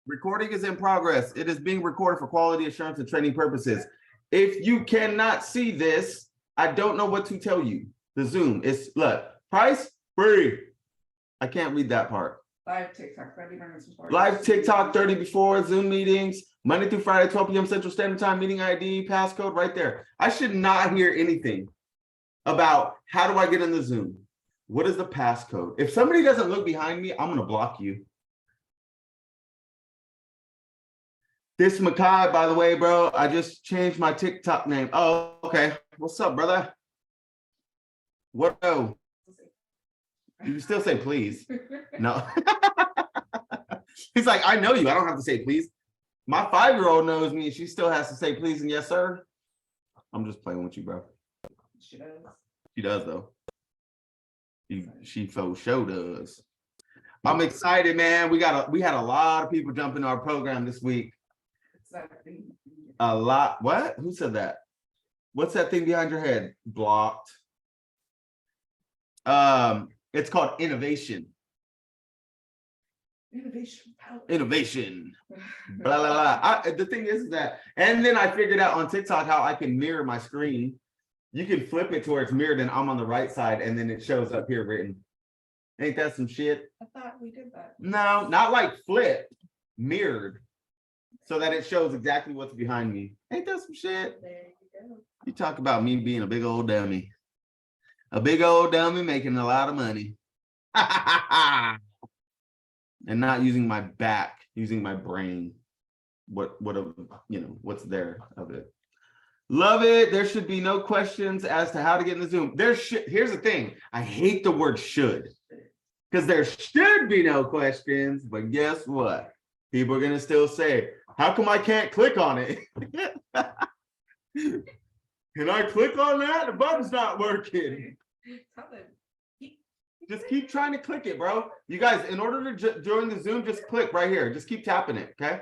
Recording is in progress. It is being recorded for quality assurance and training purposes. If you cannot see this, I don't know what to tell you. The Zoom is, look, price free. I can't read that part. Live TikTok 30 minutes before. Live TikTok 30 before, Zoom meetings, Monday through Friday, 12 p.m. Central Standard Time, meeting ID, passcode right there. I should not hear anything about how do I get in the Zoom? What is the passcode? If somebody doesn't look behind me, I'm going to block you. This Makai, by the way, bro, I just changed my TikTok name. Oh, okay. What's up, brother? What? Oh, you still say please. No. He's like, I know you. I don't have to say please. My 5-year-old knows me. She still has to say please and yes, sir. I'm just playing with you, bro. She does. She does, though. She faux show does. I'm excited, man. We had a lot of people jump into our program this week. A lot. What? Who said that? What's that thing behind your head? Blocked. It's called innovation. Innovation. Blah, blah, blah. The thing is that, and then I figured out on TikTok how I can mirror my screen. You can flip it to where it's mirrored and I'm on the right side and then it shows up here written. Ain't that some shit? I thought we did that. No, not like flip, mirrored. So that it shows exactly what's behind me. Ain't that some shit? There you go. You talk about me being a big old dummy. A big old dummy making a lot of money. And not using my back, using my brain. What's there of it. Love it. There should be no questions as to how to get in the Zoom. Here's the thing. I hate the word should. Because there should be no questions, but guess what? People are gonna still say, how come I can't click on it? Can I click on that? The button's not working. Just keep trying to click it, bro. You guys, in order to join the Zoom, just click right here. Just keep tapping it, okay?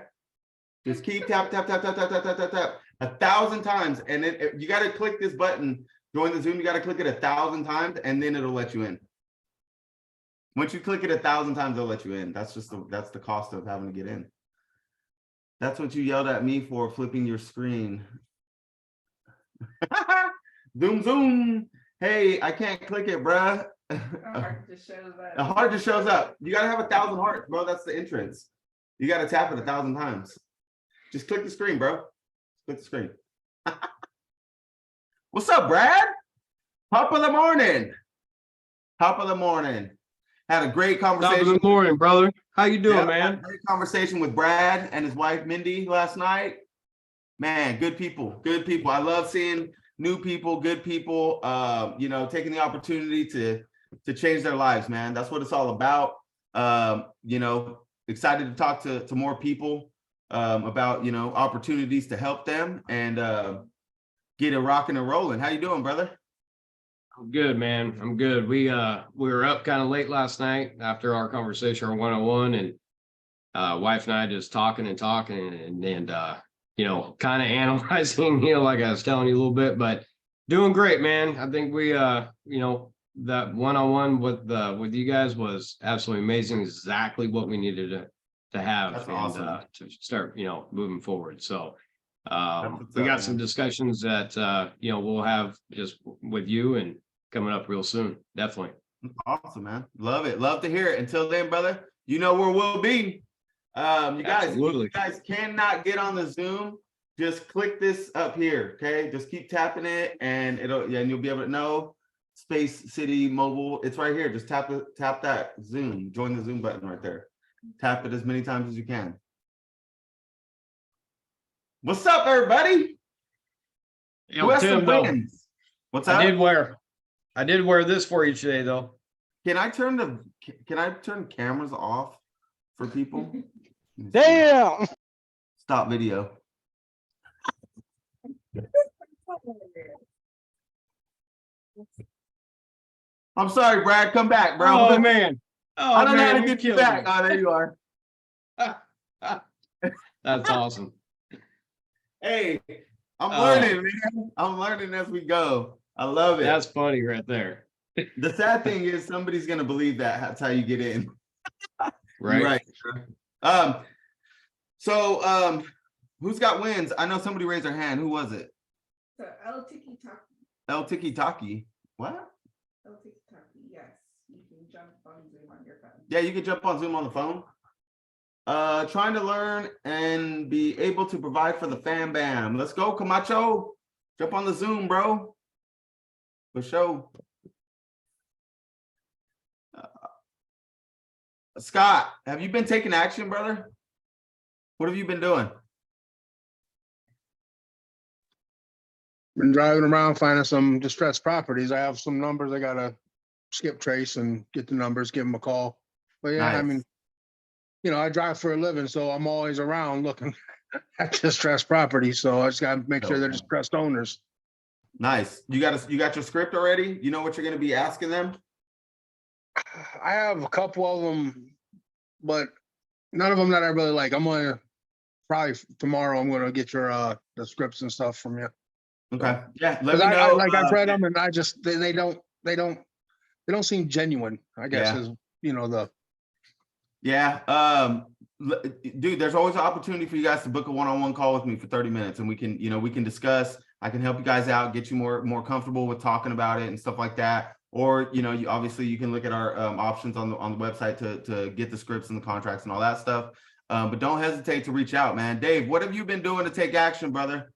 Just keep tap, 1,000 times. And then you got to click this button, join the Zoom. You got to click it 1,000 times, and then it'll let you in. Once you click it 1,000 times, they'll let you in. That's the cost of having to get in. That's what you yelled at me for, flipping your screen. Zoom, zoom. Hey, I can't click it, bruh. A heart just shows up. A heart just shows up. You gotta have 1,000 hearts, bro. That's the entrance. You gotta tap it 1,000 times. Just click the screen, bro. Click the screen. What's up, Brad? Top of the morning. Top of the morning. Had a great conversation. Top of the morning, brother. How you doing, man? Had a great conversation with Brad and his wife Mindy last night. Man, good people. Good people. I love seeing new people, good people. Taking the opportunity to change their lives, man. That's what it's all about. Excited to talk to more people about opportunities to help them and get it rocking and rolling. How you doing, brother? I'm good, man. I'm good. We were up kind of late last night after our conversation on 101, and wife and I just talking and kind of analyzing, like I was telling you a little bit, but doing great, man. I think we that one-on-one with you guys was absolutely amazing. Exactly what we needed to have. That's and awesome. To start moving forward. So we got some discussions that we'll have just with you and coming up real soon. Definitely. Awesome, man. Love it. Love to hear it. Until then, brother, you know where we'll be. You guys cannot get on the Zoom. Just click this up here, okay? Just keep tapping it, and you'll be able to know. Space City Mobile, it's right here. Just tap that Zoom. Join the Zoom button right there. Tap it as many times as you can. What's up, everybody? Who has some wins? What's up? I did wear this for you today, though. Can I turn cameras off for people? Damn. Stop video. I'm sorry, Brad. Come back, bro. Oh man. I don't know how to get you back. Oh, there you are. That's awesome. Hey, I'm learning, man. I'm learning as we go. I love it. That's funny right there. The sad thing is somebody's gonna believe that's how you get in. right? You're right. Who's got wins? I know somebody raised their hand. Who was it? So El Tiki Taki. El Tiki Taki. What? El Tiki Taki, yes. You can jump on Zoom on your phone. Yeah, you can jump on Zoom on the phone. Trying to learn and be able to provide for the fam bam. Let's go, Camacho. Jump on the Zoom, bro. For sure. Scott, have you been taking action, brother? What have you been doing? Been driving around finding some distressed properties. I have some numbers I gotta skip trace and get the numbers, give them a call. But yeah, I Nice. mean, you know, I drive for a living, so I'm always around looking at distressed properties. So I just gotta make sure they're Okay. distressed owners. Nice. You got your script already? You know what you're gonna be asking them? I have a couple of them, but none of them that I really like. I'm gonna probably tomorrow, I'm gonna get your the scripts and stuff from you. Okay. Yeah, let Cause me I know. like I've read them and I just, they don't seem genuine, I guess Yeah. is, you know, the. Yeah. Dude, there's always an opportunity for you guys to book a one-on-one call with me for 30 minutes and we can discuss. I can help you guys out, get you more comfortable with talking about it and stuff like that. Or, you obviously you can look at our options on the website to get the scripts and the contracts and all that stuff. But don't hesitate to reach out, man. Dave, what have you been doing to take action, brother?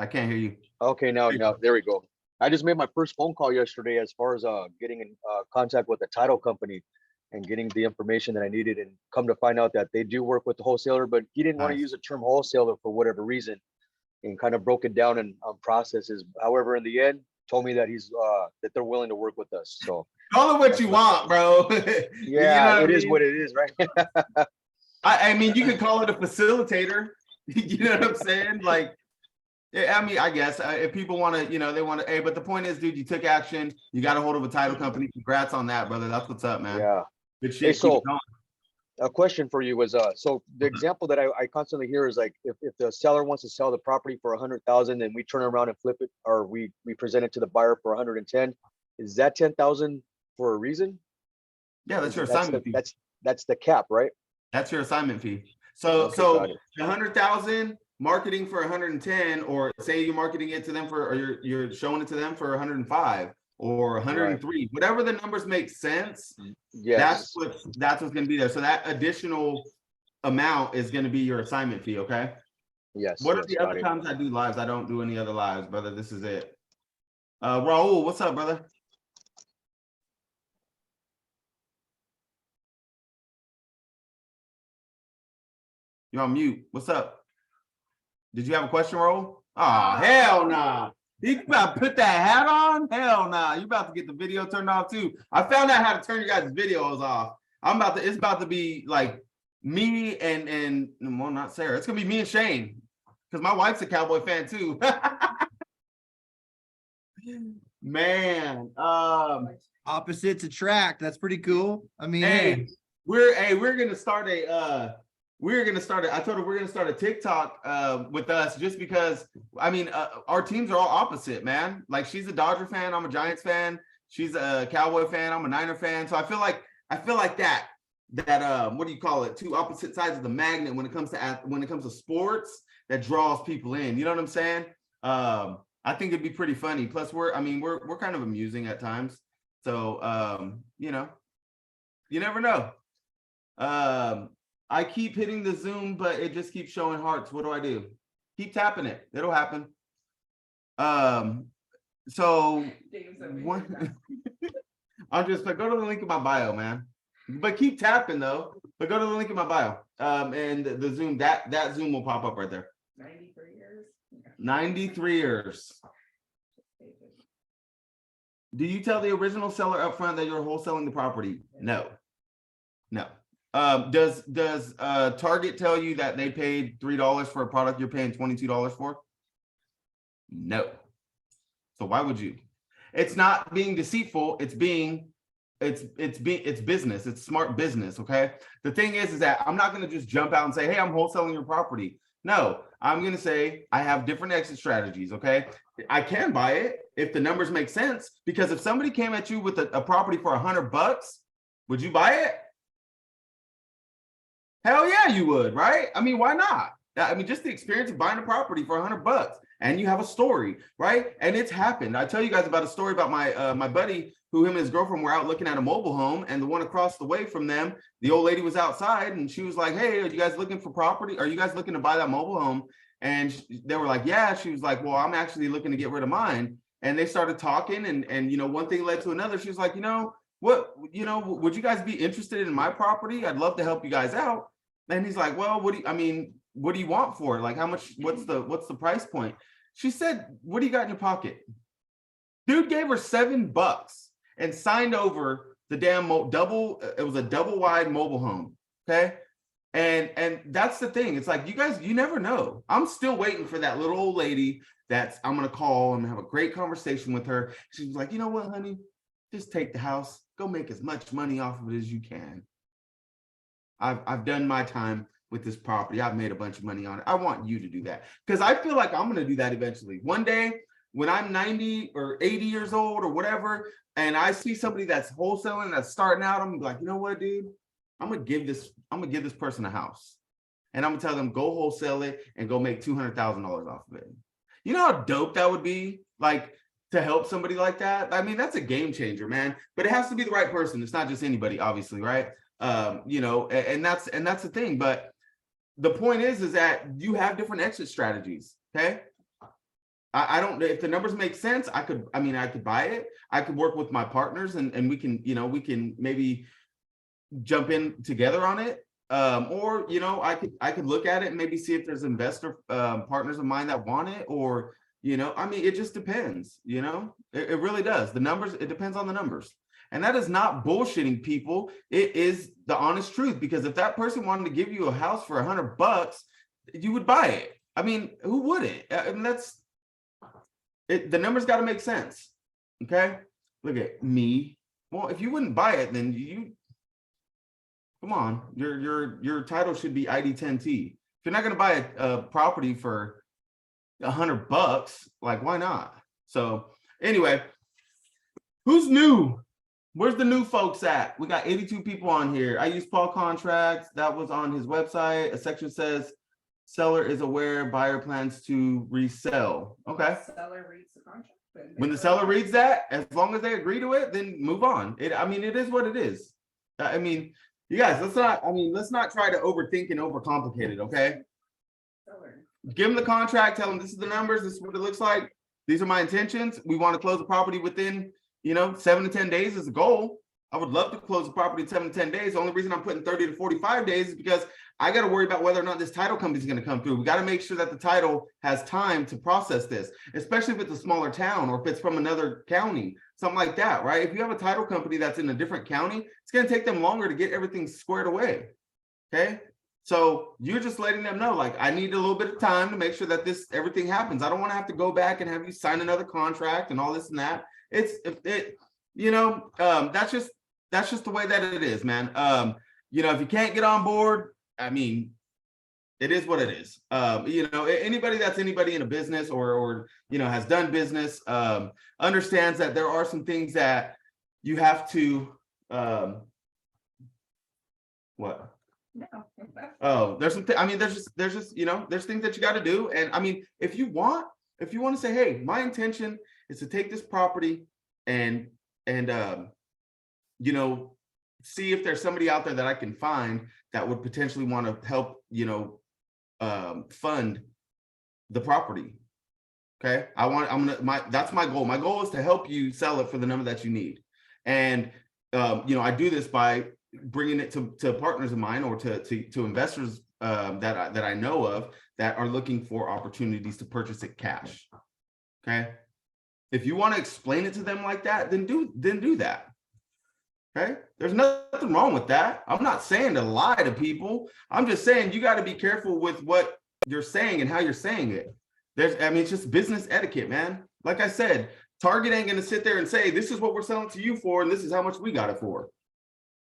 I can't hear you. Okay, now there we go. I just made my first phone call yesterday as far as getting in contact with the title company and getting the information that I needed, and come to find out that they do work with the wholesaler, but he didn't want to Nice. use the term wholesaler for whatever reason, and kind of broke it down in processes. However, in the end, told me that he's that they're willing to work with us. So Call it what you want, bro. yeah, it is mean? what it is, right? I mean, you could call it a facilitator. You know what I'm saying? Like, I mean, I guess if people want to, they want to, hey, but the point is, dude, you took action. You got a hold of a title company. Congrats on that, brother. That's what's up, man. Yeah. Good shit. Hey, Keep so it going. a question for you was so the example that I constantly hear is like, if the seller wants to sell the property for 100,000 and we turn around and flip it, or we present it to the buyer for 110, is that 10,000 for a reason? Yeah, that's your assignment fee. That's the cap, right? That's your assignment fee. So, Okay, got it. 100,000 marketing for 110, or say you're marketing it to them or you're showing it to them for 105 or 103, whatever the numbers make sense. Yes. That's what's going to be there. So that additional amount is going to be your assignment fee. Okay. Yes. What are the other times I do lives? I don't do any other lives, brother. This is it. Raul, what's up, brother? You're on mute. What's up? Did you have a question, Raul? Oh, hell nah. You about to put that hat on? Hell nah. You about to get the video turned off too. I found out how to turn your guys' videos off. It's about to be like me and well, not Sarah. It's gonna be me and Shane. Because my wife's a Cowboy fan too. Man. Opposites attract. That's pretty cool. I mean, Hey, we're gonna start I told her we're gonna start a TikTok with us, just because I mean our teams are all opposite, man. Like, she's a Dodger fan, I'm a Giants fan. She's a Cowboy fan, I'm a Niner fan. So I feel like that what do you call it? Two opposite sides of the magnet when it comes to sports that draws people in. You know what I'm saying? I think it'd be pretty funny. Plus, we're kind of amusing at times. So you never know. I keep hitting the Zoom, but it just keeps showing hearts. What do I do? Keep tapping it. It'll happen. So I'm just like, go to the link in my bio, man. But keep tapping though. But go to the link in my bio. And the Zoom, that Zoom will pop up right there. 93 years. 93 years. Do you tell the original seller up front that you're wholesaling the property? No. Does Target tell you that they paid $3 for a product you're paying $22 for? No. So why would you? It's not being deceitful. It's business. It's smart business. Okay. The thing is that I'm not going to just jump out and say, hey, I'm wholesaling your property. No, I'm going to say I have different exit strategies. Okay. I can buy it if the numbers make sense, because if somebody came at you with a property for $100, would you buy it? Hell yeah, you would, right? I mean, why not? I mean, just the experience of buying a property for $100, and you have a story, right? And it's happened. I tell you guys about a story about my my buddy, who him and his girlfriend were out looking at a mobile home, and the one across the way from them, the old lady was outside, and she was like, "Hey, are you guys looking for property? Are you guys looking to buy that mobile home?" And they were like, "Yeah." She was like, "Well, I'm actually looking to get rid of mine." And they started talking, and you know, one thing led to another. She was like, "What, would you guys be interested in my property? I'd love to help you guys out." And he's like, "Well, what do you want for it? Like, how much, what's the price point?" She said, "What do you got in your pocket?" Dude gave her $7 and signed over the damn double. It was a double wide mobile home. Okay. And that's the thing. It's like, you guys, you never know. I'm still waiting for that little old lady I'm going to call and have a great conversation with her. She's like, "You know what, honey, just take the house, go make as much money off of it as you can. I've done my time with this property. I've made a bunch of money on it. I want you to do that." Because I feel like I'm going to do that eventually. One day when I'm 90 or 80 years old or whatever, and I see somebody that's wholesaling, that's starting out, I'm gonna be like, "You know what, dude? I'm gonna give this person a house. And I'm gonna tell them, go wholesale it and go make $200,000 off of it." You know how dope that would be? Like, to help somebody like that. I mean, that's a game changer, man. But it has to be the right person. It's not just anybody, obviously, right? And that's the thing. But the point is that you have different exit strategies. Okay. I don't, if the numbers make sense, I could buy it. I could work with my partners and we can maybe jump in together on it. Or, I could look at it and maybe see if there's investor partners of mine that want it, or, it just depends, it really does. The numbers, it depends on the numbers. And that is not bullshitting people. It is the honest truth, because if that person wanted to give you a house for $100, you would buy it. I mean, who wouldn't? I mean, that's it. The numbers got to make sense. Okay. Look at me. Well, if you wouldn't buy it, then come on, your title should be ID 10T. If you're not going to buy a property for $100, like, why not? So anyway, who's new? Where's the new folks at? We got 82 people on here. I use Paul Contracts. That was on his website. A section says seller is aware, buyer plans to resell. Okay. Seller reads the contract. When the seller reads that, as long as they agree to it, then move on. It is what it is. I mean, you guys, let's not try to overthink and overcomplicate it, okay? Seller. Give them the contract, tell them this is the numbers, this is what it looks like. These are my intentions. We want to close the property within, 7 to 10 days is the goal. I would love to close the property in 7 to 10 days. The only reason I'm putting 30 to 45 days is because I got to worry about whether or not this title company is going to come through. We got to make sure that the title has time to process this, especially if it's a smaller town or if it's from another county, something like that, right? If you have a title company that's in a different county, it's going to take them longer to get everything squared away. Okay. So you're just letting them know, like, I need a little bit of time to make sure that everything happens. I don't want to have to go back and have you sign another contract and all this and that. That's just the way that it is, man. If you can't get on board, I mean, it is what it is. Anybody that's anybody in a business or has done business understands that there are some things that you have to what? No. Oh, there's some there's things that you got to do. And I mean, if you want to say, hey, my intention is to take this property and see if there's somebody out there that I can find that would potentially want to help, fund the property. Okay. That's my goal. My goal is to help you sell it for the number that you need. And, I do this by bringing it to partners of mine or to investors that I know of that are looking for opportunities to purchase it cash. Okay. If you want to explain it to them like that, then do that. Okay. There's nothing wrong with that. I'm not saying to lie to people. I'm just saying you got to be careful with what you're saying and how you're saying it. It's just business etiquette, man. Like I said, Target ain't going to sit there and say, this is what we're selling to you for, and this is how much we got it for.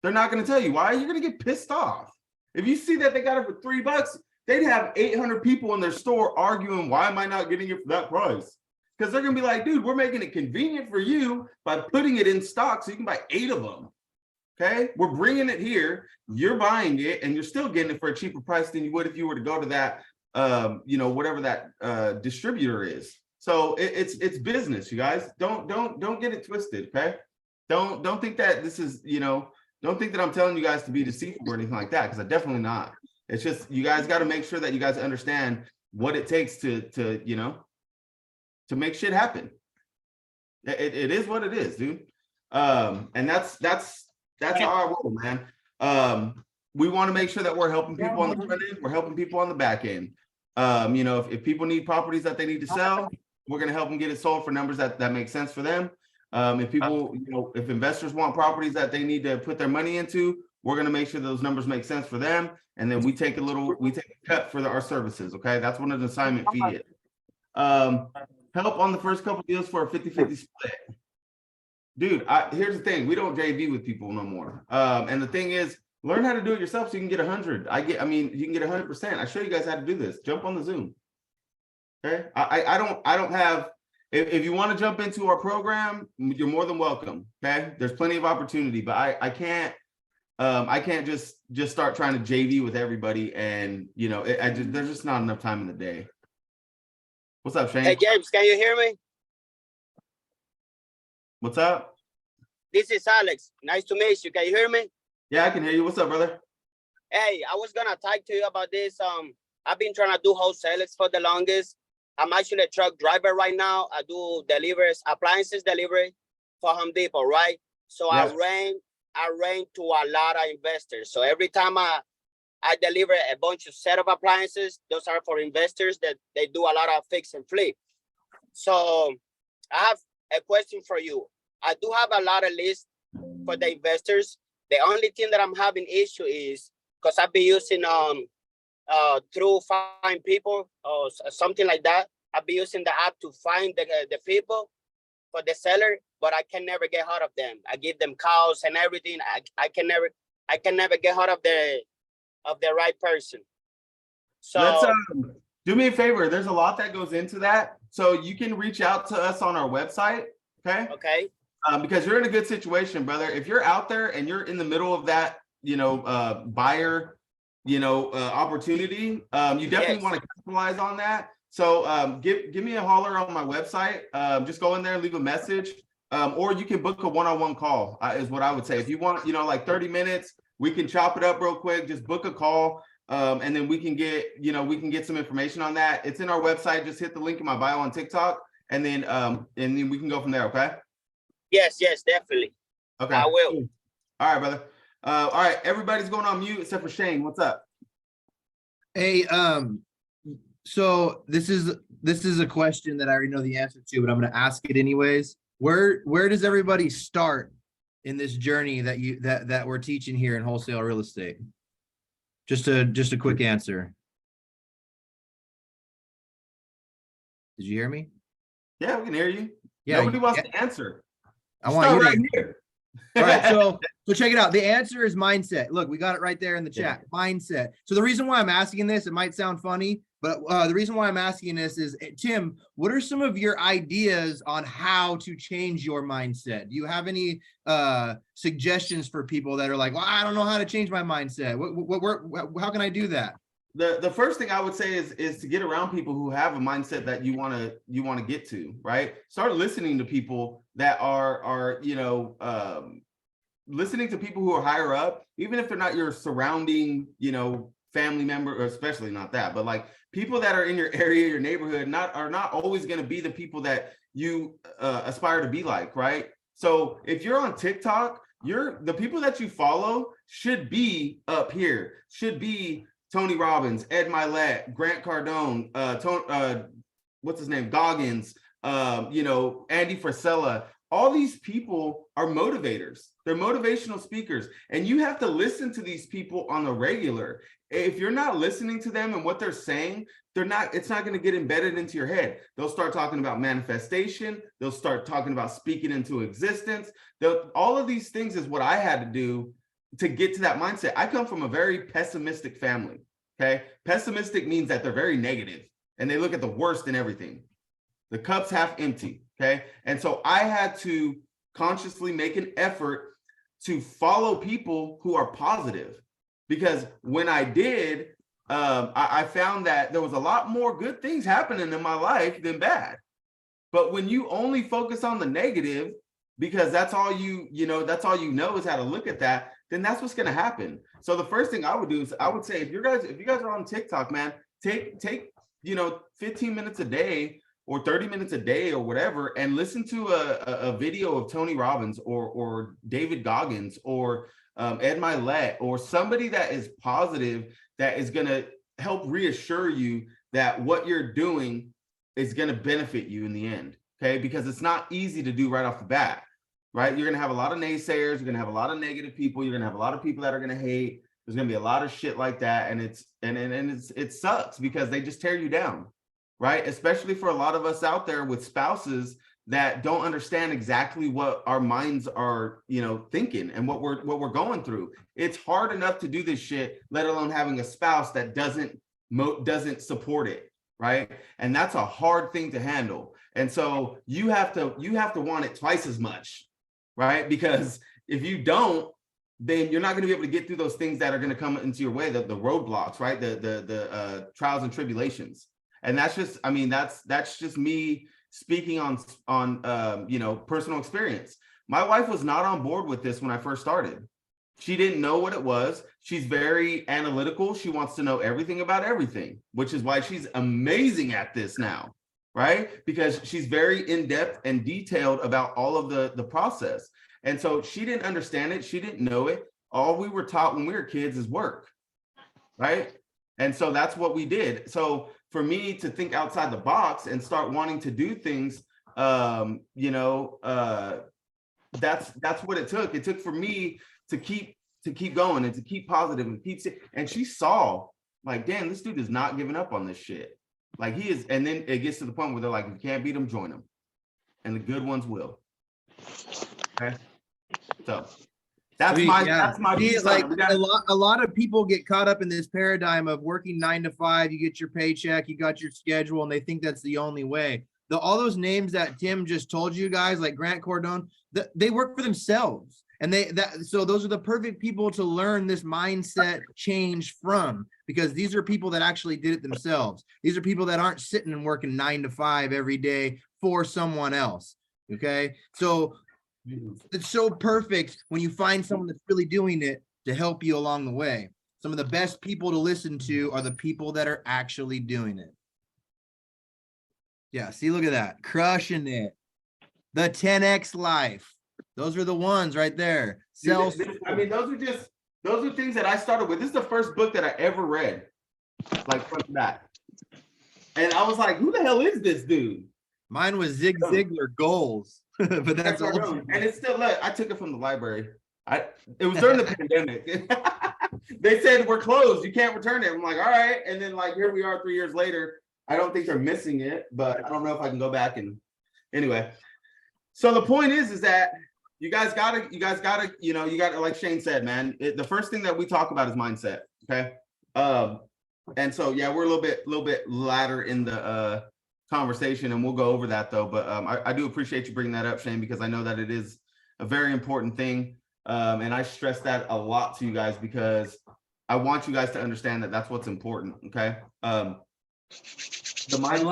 They're not going to tell you why. You're going to get pissed off. If you see that they got it for $3, they'd have 800 people in their store arguing, why am I not getting it for that price? Because they're gonna be like, dude, we're making it convenient for you by putting it in stock so you can buy 8 of them. Okay, we're bringing it here, you're buying it, and you're still getting it for a cheaper price than you would if you were to go to that, you know, whatever that distributor is. So it's business, you guys. Don't get it twisted. Okay, don't think that this is, you know, don't think that I'm telling you guys to be deceitful or anything like that, because I'm definitely not. It's just you guys got to make sure that you guys understand what it takes to you know, to make shit happen. It is what it is, dude. And that's our role, man. We want to make sure that we're helping people on the front end, we're helping people on the back end. You know, if people need properties that they need to sell, we're going to help them get it sold for numbers that make sense for them. If people, you know, if investors want properties that they need to put their money into, we're going to make sure those numbers make sense for them. And then we take a cut for our services. Okay, that's what an assignment fee is. Help on the first couple deals for a 50-50 split. Dude, here's the thing, we don't JV with people no more. And the thing is, learn how to do it yourself so you can get 100. I mean, you can get 100%. I show you guys how to do this. Jump on the Zoom. Okay, I don't have. If you want to jump into our program, you're more than welcome. Okay, there's plenty of opportunity, but I can't just start trying to JV with everybody, and you know, there's just not enough time in the day. What's up, Shane? Hey, James, can you hear me? What's up? This is Alex. Nice to meet you. Can you hear me? Yeah, I can hear you. What's up, brother? Hey, I was gonna talk to you about this. I've been trying to do wholesalers for the longest. I'm actually a truck driver right now. I do appliances delivery for Home Depot, right? So yeah. I rent to a lot of investors. So every time I deliver a bunch of set of appliances, those are for investors that they do a lot of fix and flip. So I have a question for you. I do have a lot of lists for the investors. The only thing that I'm having issue is because I've been using through Find People or something like that. I've been using the app to find the people for the seller, but I can never get hold of them. I give them calls and everything. I can never get hold of the right person. So let's do me a favor. There's a lot that goes into that. So you can reach out to us on our website. Okay. Okay. Because you're in a good situation, brother. If you're out there and you're in the middle of that, you know, buyer, you know, opportunity, you definitely want to capitalize on that. So give me a holler on my website. Just go in there, leave a message, or you can book a one-on-one call is what I would say. If you want, you know, like 30 minutes, we can chop it up real quick. Just book a call, and then we can get some information on that. It's in our website. Just hit the link in my bio on TikTok, and then we can go from there. Okay. Yes, definitely. Okay. I will. All right, brother. All right, everybody's going on mute except for Shane. What's up? Hey, so this is a question that I already know the answer to, but I'm going to ask it anyways. Where does everybody start in this journey that we're teaching here in wholesale real estate? Just a quick answer. Did you hear me? Yeah, we can hear you. Yeah. Nobody wants to answer. I want you right here. All right, so check it out. The answer is mindset. Look, we got it right there in the chat. Yeah. Mindset. So the reason why I'm asking this, it might sound funny, but the reason why I'm asking this is, Tim, what are some of your ideas on how to change your mindset? Do you have any suggestions for people that are like, well, I don't know how to change my mindset? How can I do that? The first thing I would say is to get around people who have a mindset that you want to get to, right? Start listening to people that are you know, listening to people who are higher up, even if they're not your surrounding, you know, family member, or especially not that, but like people that are in your area, your neighborhood, are not always going to be the people that you aspire to be like, right? So if you're on TikTok, the people that you follow should be up here, should be Tony Robbins, Ed Milet, Grant Cardone, what's his name, Goggins, you know, Andy Frisella. All these people are motivators. They're motivational speakers, and you have to listen to these people on the regular. If you're not listening to them and what they're saying, it's not going to get embedded into your head. They'll start talking about manifestation. They'll start talking about speaking into existence. All of these things is what I had to do to get to that mindset. I come from a very pessimistic family. Okay. Pessimistic means that they're very negative and they look at the worst in everything. The cup's half empty. Okay. And so I had to consciously make an effort to follow people who are positive, because when I did, I found that there was a lot more good things happening in my life than bad. But when you only focus on the negative, because that's all that's all you know is how to look at that, then that's what's going to happen. So the first thing I would do is I would say, if you guys are on TikTok, man, take 15 minutes a day or 30 minutes a day or whatever, and listen to a video of Tony Robbins or David Goggins or Ed Milet, or somebody that is positive, that is going to help reassure you that what you're doing is going to benefit you in the end. Okay. Because it's not easy to do right off the bat, right? You're going to have a lot of naysayers. You're going to have a lot of negative people. You're going to have a lot of people that are going to hate. There's going to be a lot of shit like that. And it sucks because they just tear you down, right? Especially for a lot of us out there with spouses that don't understand exactly what our minds are, thinking and what we're going through. It's hard enough to do this shit, let alone having a spouse that doesn't support it, right? And that's a hard thing to handle. And so you have to want it twice as much, right? Because if you don't, then you're not going to be able to get through those things that are going to come into your way, the roadblocks, right? The trials and tribulations. And that's just, that's just me speaking on personal experience. My wife was not on board with this when I first started. She didn't know what it was. She's very analytical. She wants to know everything about everything, which is why she's amazing at this now, right? Because she's very in-depth and detailed about all of the process. And so she didn't understand it. She didn't know it. All we were taught when we were kids is work, right? And so that's what we did. So for me to think outside the box and start wanting to do things, that's what it took. It took for me to keep going and to keep positive and she saw, like, damn, this dude is not giving up on this shit. Like, he is. And then it gets to the point where they're like, if you can't beat them, join them. And the good ones will. Okay. So that's my piece like on it. a lot of people get caught up in this paradigm of working 9 to 5, you get your paycheck, you got your schedule, and they think that's the only way. All those names that Tim just told you guys, like Grant Cardone, they work for themselves. And so those are the perfect people to learn this mindset change from, because these are people that actually did it themselves. These are people that aren't sitting and working 9 to 5 every day for someone else. Okay. So it's so perfect when you find someone that's really doing it to help you along the way. Some of the best people to listen to are the people that are actually doing it. Yeah. See, look at that. Crushing it. The 10X life. Those are the ones right there. Those are things that I started with. This is the first book that I ever read, like front to back. And I was like, who the hell is this dude? Mine was Zig Ziglar Goals. But that's all. And it's still, look, I took it from the library. It was during the pandemic. They said, we're closed, you can't return it. I'm like, all right. And then, like, here we are 3 years later. I don't think they're missing it, but I don't know if I can go back and anyway. So the point is that you guys gotta, like Shane said, man, the first thing that we talk about is mindset. Okay. And so, yeah, we're a little bit later in the conversation, and we'll go over that though. But I do appreciate you bringing that up, Shane, because I know that it is a very important thing. And I stress that a lot to you guys because I want you guys to understand that that's what's important. Okay. The mindset,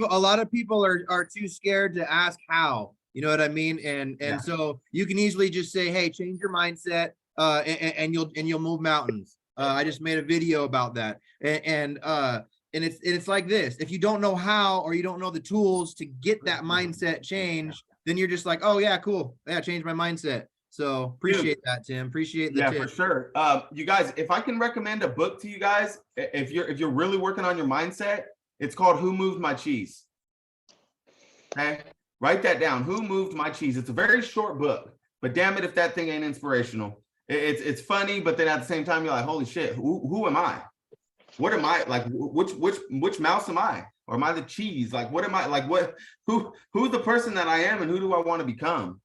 a lot of people are too scared to ask how, you know what I mean? And Yeah. So you can easily just say, hey, change your mindset, and you'll move mountains. I just made a video about that. And it's like this: if you don't know how, or you don't know the tools to get that mindset change, then you're just like, oh yeah, cool. Yeah, change my mindset. So appreciate that, Tim. Appreciate the tip. for sure. You guys, if I can recommend a book to you guys, if you're really working on your mindset, it's called Who Moved My Cheese. Okay, write that down. Who Moved My Cheese? It's a very short book, but damn it if that thing ain't inspirational. It's funny, but then at the same time, you're like, holy shit, who am I? What am I? Like, which mouse am I? Or am I the cheese? Like, what am I? Like, who's the person that I am, and who do I want to become?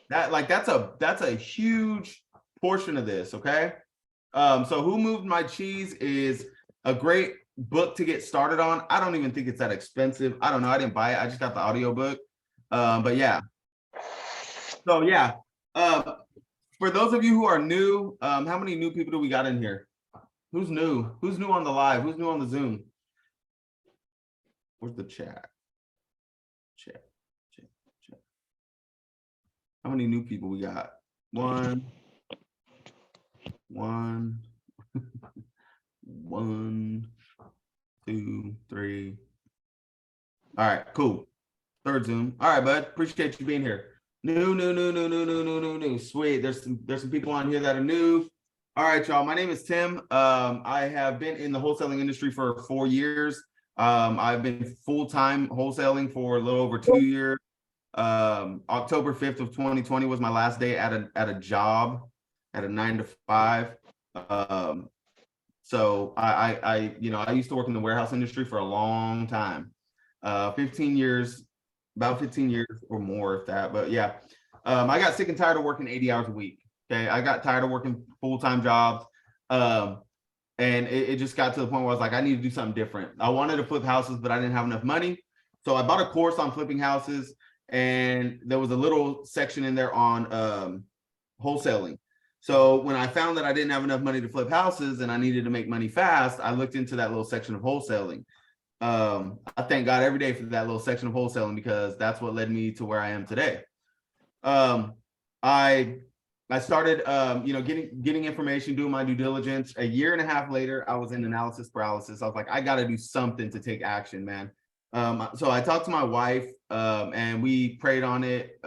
That's a huge portion of this. Okay. So Who Moved My Cheese is a great book to get started on. I don't even think it's that expensive. I don't know. I didn't buy it. I just got the audiobook. But yeah. So yeah. For those of you who are new, how many new people do we got in here? Who's new? Who's new on the live? Who's new on the Zoom? Where's the chat? Chat. How many new people we got? One, 2, 3. All right, cool. Third Zoom. All right, bud. Appreciate you being here. New. Sweet. There's some people on here that are new. All right, y'all. My name is Tim. I have been in the wholesaling industry for 4 years. I've been full-time wholesaling for a little over 2 years. October 5th of 2020 was my last day at a job at a 9 to 5. So I used to work in the warehouse industry for a long time, 15 years, about 15 years or more, if that. But yeah, I got sick and tired of working 80 hours a week. Okay, I got tired of working full-time jobs, and it just got to the point where I was like, I need to do something different. I wanted to flip houses, but I didn't have enough money, so I bought a course on flipping houses, and there was a little section in there on wholesaling. So when I found that I didn't have enough money to flip houses and I needed to make money fast, I looked into that little section of wholesaling. I thank God every day for that little section of wholesaling, because that's what led me to where I am today. I started, getting information, doing my due diligence. A year and a half later, I was in analysis paralysis. I was like, I got to do something to take action, man. So I talked to my wife, and we prayed on it,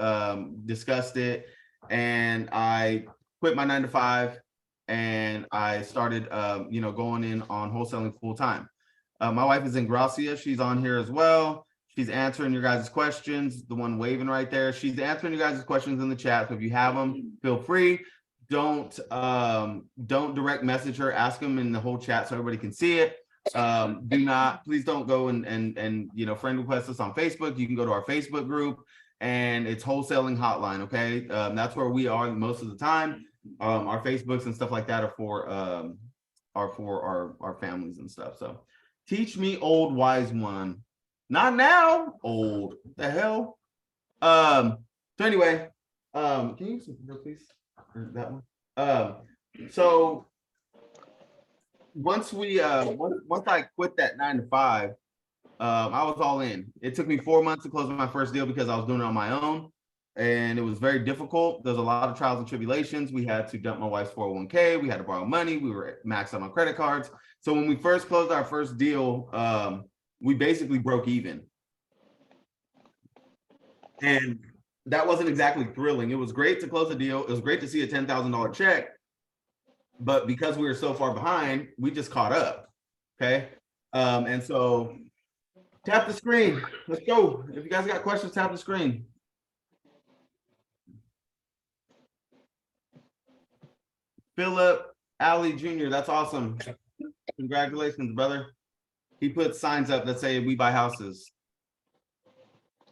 discussed it, and I quit my 9 to 5, and I started, going in on wholesaling full time. My wife is in Gracia. She's on here as well. She's answering your guys' questions. The one waving right there. She's answering your guys' questions in the chat. So if you have them, feel free. Don't direct message her. Ask them in the whole chat so everybody can see it. Please don't go and friend request us on Facebook. You can go to our Facebook group, and it's Wholesaling Hotline. Okay, that's where we are most of the time. Our Facebooks and stuff like that are for our families and stuff. So teach me, old wise one. Not now, old. The hell. So anyway, can you use some paper, please? Or that one. So once I quit that 9 to 5, I was all in. It took me 4 months to close my first deal because I was doing it on my own, and it was very difficult. There's a lot of trials and tribulations. We had to dump my wife's 401k. We had to borrow money. We were maxed out on credit cards. So when we first closed our first deal, we basically broke even. And that wasn't exactly thrilling. It was great to close a deal. It was great to see a $10,000 check. But because we were so far behind, we just caught up. Okay. And so tap the screen. Let's go. If you guys got questions, tap the screen. Philip Alley Jr., that's awesome. Congratulations, brother. He put signs up that say we buy houses.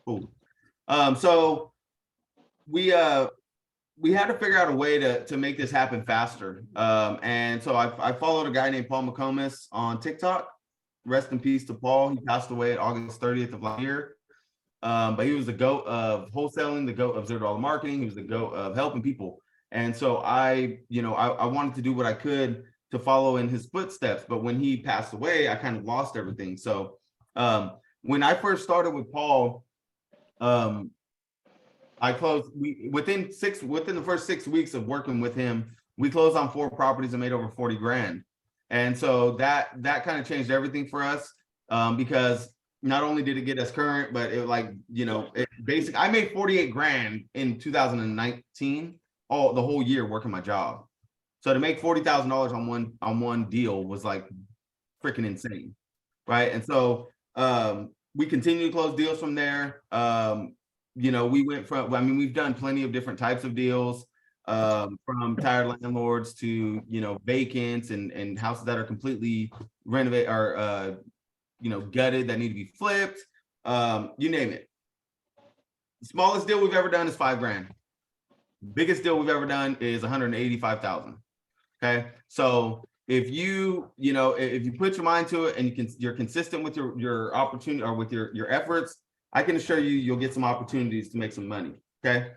Cool. So we had to figure out a way to make this happen faster. And so I followed a guy named Paul McComas on TikTok. Rest in peace to Paul. He passed away at August 30th of last year. But he was the GOAT of wholesaling, the GOAT of $0 marketing. He was the GOAT of helping people. And so I wanted to do what I could to follow in his footsteps. But when he passed away, I kind of lost everything. So when I first started with Paul, I closed within the first 6 weeks of working with him, we closed on 4 properties and made over 40 grand. And so that kind of changed everything for us, because not only did it get us current, but I made 48 grand in 2019, the whole year working my job. So to make $40,000 on one deal was like freaking insane, right? And so we continue to close deals from there. We went from, we've done plenty of different types of deals, from tired landlords to, vacants and houses that are completely renovated or, gutted that need to be flipped. You name it. The smallest deal we've ever done is $5 grand. Biggest deal we've ever done is $185,000. Okay. So if if you put your mind to it and you're consistent with your opportunity or with your efforts, I can assure you, you'll get some opportunities to make some money. Okay.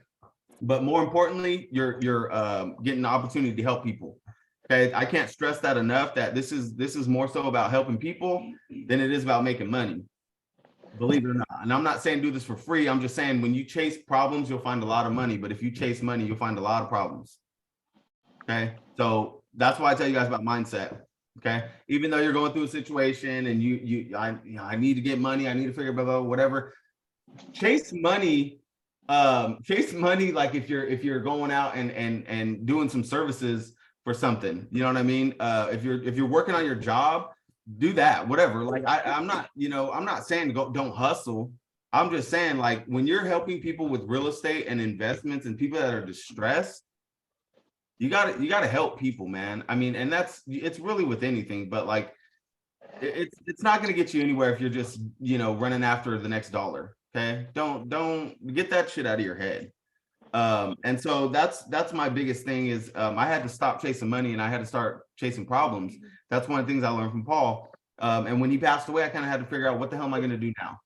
But more importantly, you're getting the opportunity to help people. Okay. I can't stress that enough, that this is more so about helping people than it is about making money. Believe it or not. And I'm not saying do this for free. I'm just saying when you chase problems, you'll find a lot of money. But if you chase money, you'll find a lot of problems. Okay. So that's why I tell you guys about mindset. Okay. Even though you're going through a situation and I need to get money, I need to figure blah, blah, whatever. Chase money. Chase money like if you're going out and doing some services for something. You know what I mean? If you're working on your job, do that, whatever. Like I'm not, I'm not saying don't hustle. I'm just saying, like, when you're helping people with real estate and investments and people that are distressed, you gotta help people, man. I mean, and it's really with anything, but like it's not gonna get you anywhere if you're just, running after the next dollar. Okay. Don't get that shit out of your head. And so that's my biggest thing is I had to stop chasing money and I had to start chasing problems. That's one of the things I learned from Paul. And when he passed away, I kind of had to figure out what the hell am I going to do now?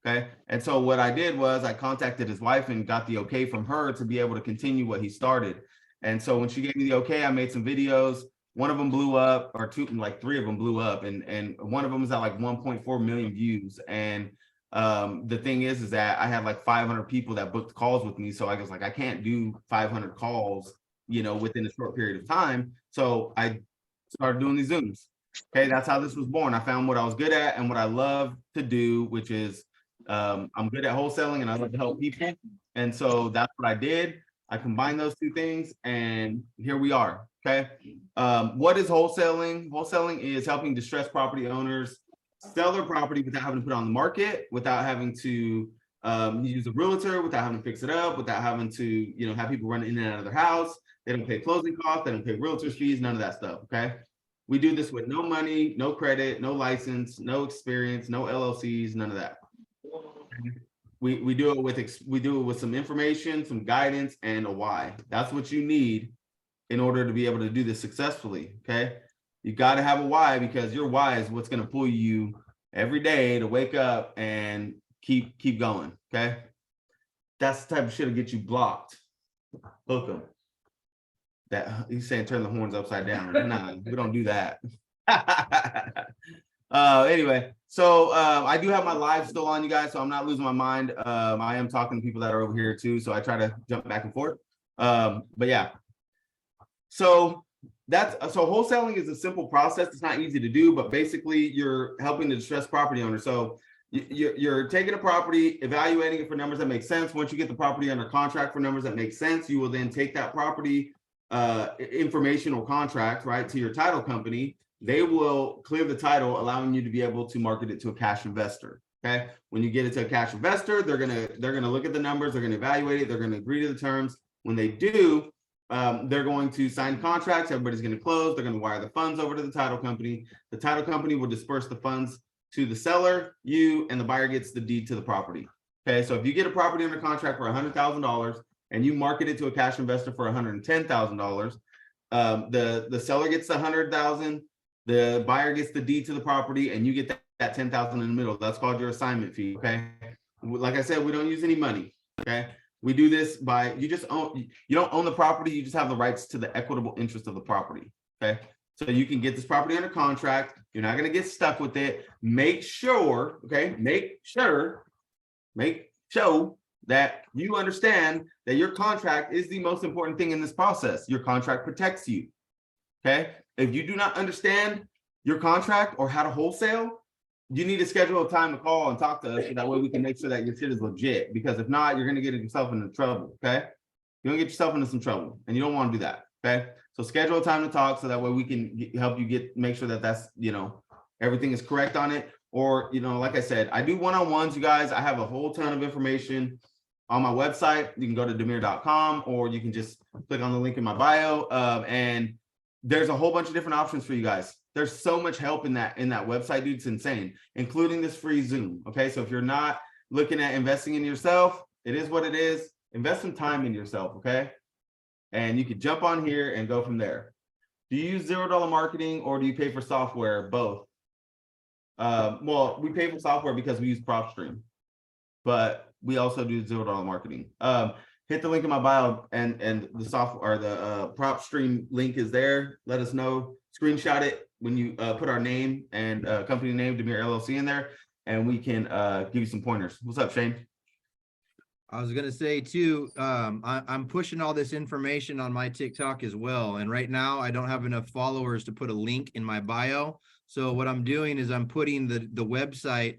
Okay. And so what I did was I contacted his wife and got the okay from her to be able to continue what he started. And so when she gave me the okay, I made some videos. One of them blew up, or three of them blew up. And one of them was at like 1.4 million views. And the thing is that I had like 500 people that booked calls with me. So I was like, I can't do 500 calls, within a short period of time. So I started doing these Zooms. Okay. That's how this was born. I found what I was good at and what I love to do, which is I'm good at wholesaling and I love to help people. And so that's what I did. I combined those two things and here we are. Okay. What is wholesaling? Wholesaling is helping distressed property owners sell their property without having to put it on the market, without having to use a realtor, without having to fix it up, without having to, have people run in and out of their house. They don't pay closing costs, they don't pay realtor's fees, none of that stuff. Okay. We do this with no money, no credit, no license, no experience, no LLCs, none of that. We do it with some information, some guidance, and a why. That's what you need in order to be able to do this successfully. Okay. You got to have a why, because your why is what's going to pull you every day to wake up and keep going. Okay. That's the type of shit that get you blocked. Hook them. That he's saying turn the horns upside down. Nah, we don't do that. Anyway, so I do have my live still on, you guys, so I'm not losing my mind. I am talking to people that are over here too, so I try to jump back and forth. But yeah. So wholesaling is a simple process. It's not easy to do, but basically you're helping the distressed property owner. So you're taking a property, evaluating it for numbers that make sense. Once you get the property under contract for numbers that make sense, you will then take that property information or contract, right, to your title company. They will clear the title, allowing you to be able to market it to a cash investor. Okay. When you get it to a cash investor, they're gonna look at the numbers, they're gonna evaluate it, they're gonna agree to the terms. When they do, they're going to sign contracts. Everybody's going to close. They're going to wire the funds over to the title company. The title company will disperse the funds to the seller, you, and the buyer gets the deed to the property. Okay. So if you get a property under contract for $100,000 and you market it to a cash investor for $110,000, the seller gets the $100,000, the buyer gets the deed to the property, and you get that $10,000 in the middle. That's called your assignment fee. Okay. Like I said, we don't use any money. Okay. We do this by, you don't own the property, you just have the rights to the equitable interest of the property. Okay. So you can get this property under contract. You're not going to get stuck with it. Make sure that you understand that your contract is the most important thing in this process. Your contract protects you. Okay. If you do not understand your contract or how to wholesale, you need to schedule a time to call and talk to us, so that way we can make sure that your shit is legit. Because if not, you're going to get yourself into trouble. Okay. You're going to get yourself into some trouble and you don't want to do that. Okay. So schedule a time to talk so that way we can help you make sure that that's, everything is correct on it. Or, like I said, I do one-on-ones, you guys. I have a whole ton of information on my website. You can go to demir.com or you can just click on the link in my bio. And there's a whole bunch of different options for you guys. There's so much help in that website, dude. It's insane, including this free Zoom. Okay. So if you're not looking at investing in yourself, it is what it is. Invest some time in yourself. Okay. And you can jump on here and go from there. Do you use $0 marketing or do you pay for software? Both. Well, we pay for software because we use PropStream, but we also do $0 marketing. Hit the link in my bio and the software or the PropStream link is there. Let us know. Screenshot it when you put our name and company name, Demir LLC, in there, and we can give you some pointers. What's up, Shane? I was gonna say too, I'm pushing all this information on my TikTok as well. And right now I don't have enough followers to put a link in my bio. So what I'm doing is I'm putting the website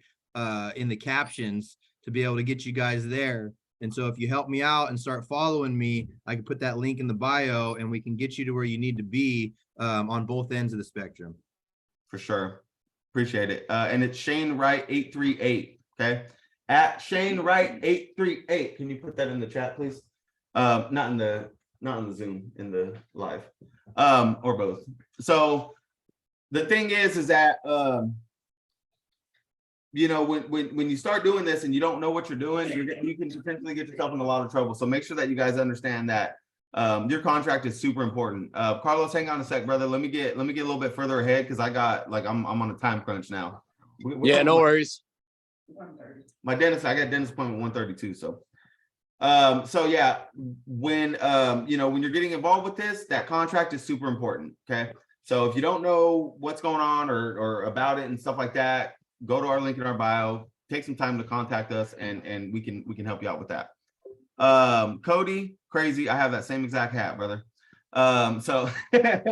in the captions to be able to get you guys there. And so if you help me out and start following me, I can put that link in the bio and we can get you to where you need to be on both ends of the spectrum. For sure. Appreciate it. And it's Shane Wright 838. Okay. At Shane Wright 838. Can you put that in the chat, please? Not in the Zoom, in the live. Or both. So the thing is that you know, when you start doing this and you don't know what you're doing, you can potentially get yourself in a lot of trouble. So make sure that you guys understand that your contract is super important. Carlos, hang on a sec, brother. Let me get a little bit further ahead because I got I'm on a time crunch now. Yeah, no worries. 1:30. My dentist, I got dentist appointment 1:32. So yeah, when you know, when you're getting involved with this, that contract is super important. Okay. So if you don't know what's going on or about it and stuff like that, go to our link in our bio, take some time to contact us and we can help you out with that. Cody, crazy. I have that same exact hat, brother. So that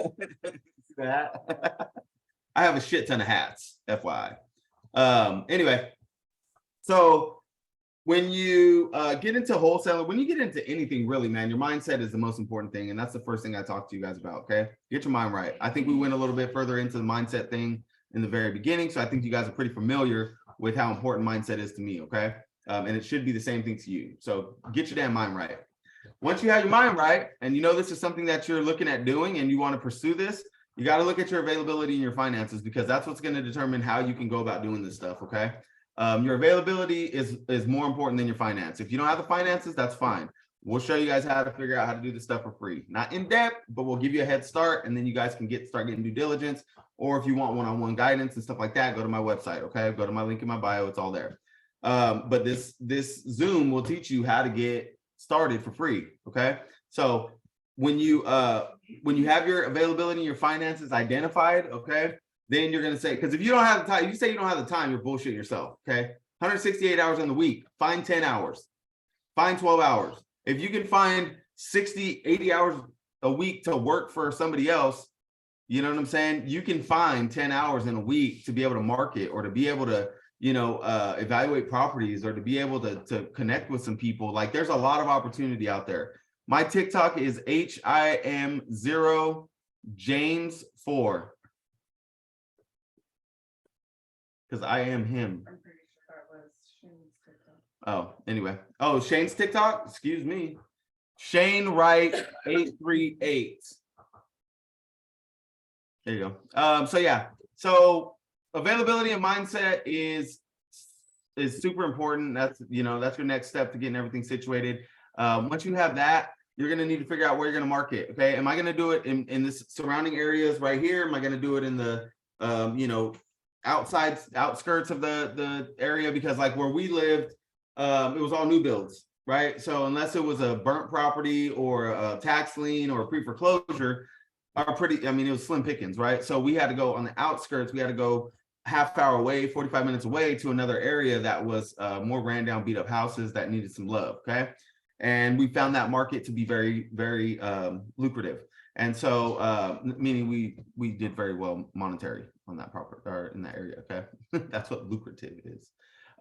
I have a shit ton of hats, FYI. Anyway, so when you get into wholesaling, when you get into anything really, man, your mindset is the most important thing. And that's the first thing I talk to you guys about. Okay. Get your mind right. I think we went a little bit further into the mindset thing in the very beginning. So I think you guys are pretty familiar with how important mindset is to me. Okay. And it should be the same thing to you. So get your damn mind right. Once you have your mind right, and you know this is something that you're looking at doing and you want to pursue this, you got to look at your availability and your finances, because that's what's going to determine how you can go about doing this stuff. Okay. Your availability is more important than your finance. If you don't have the finances, that's fine. We'll show you guys how to figure out how to do this stuff for free. Not in depth, but we'll give you a head start, and then you guys can start getting due diligence. Or if you want one-on-one guidance and stuff like that, go to my website. Okay, go to my link in my bio. It's all there. But this Zoom will teach you how to get started for free. Okay, so when you have your availability and your finances identified, okay, then you're going to say, because if you don't have the time, you say you don't have the time, you're bullshitting yourself. Okay, 168 hours in the week, find 10 hours, find 12 hours. If you can find 60, 80 hours a week to work for somebody else, you know what I'm saying? You can find 10 hours in a week to be able to market, or to be able to, you know, evaluate properties, or to be able to connect with some people. Like, there's a lot of opportunity out there. My TikTok is HIM0 James 4. Because I am him. I'm pretty sure that was Shane's TikTok. Oh, anyway. Oh, Shane's TikTok? Excuse me. Shane Wright 838. There you go. So yeah. So availability and mindset is super important. That's, you know, that's your next step to getting everything situated. Once you have that, you're going to need to figure out where you're going to market. Okay. Am I going to do it in this surrounding areas right here? Am I going to do it in the, you know, outskirts of the area? Because like where we lived, it was all new builds, right? So unless it was a burnt property or a tax lien or a pre-foreclosure, it was slim pickings, right? So we had to go on the outskirts. We had to go half hour away, 45 minutes away, to another area that was more ran down, beat up houses that needed some love. Okay. And we found that market to be very, very lucrative. And so, meaning we did very well monetary on that property, or in that area. Okay. That's what lucrative is.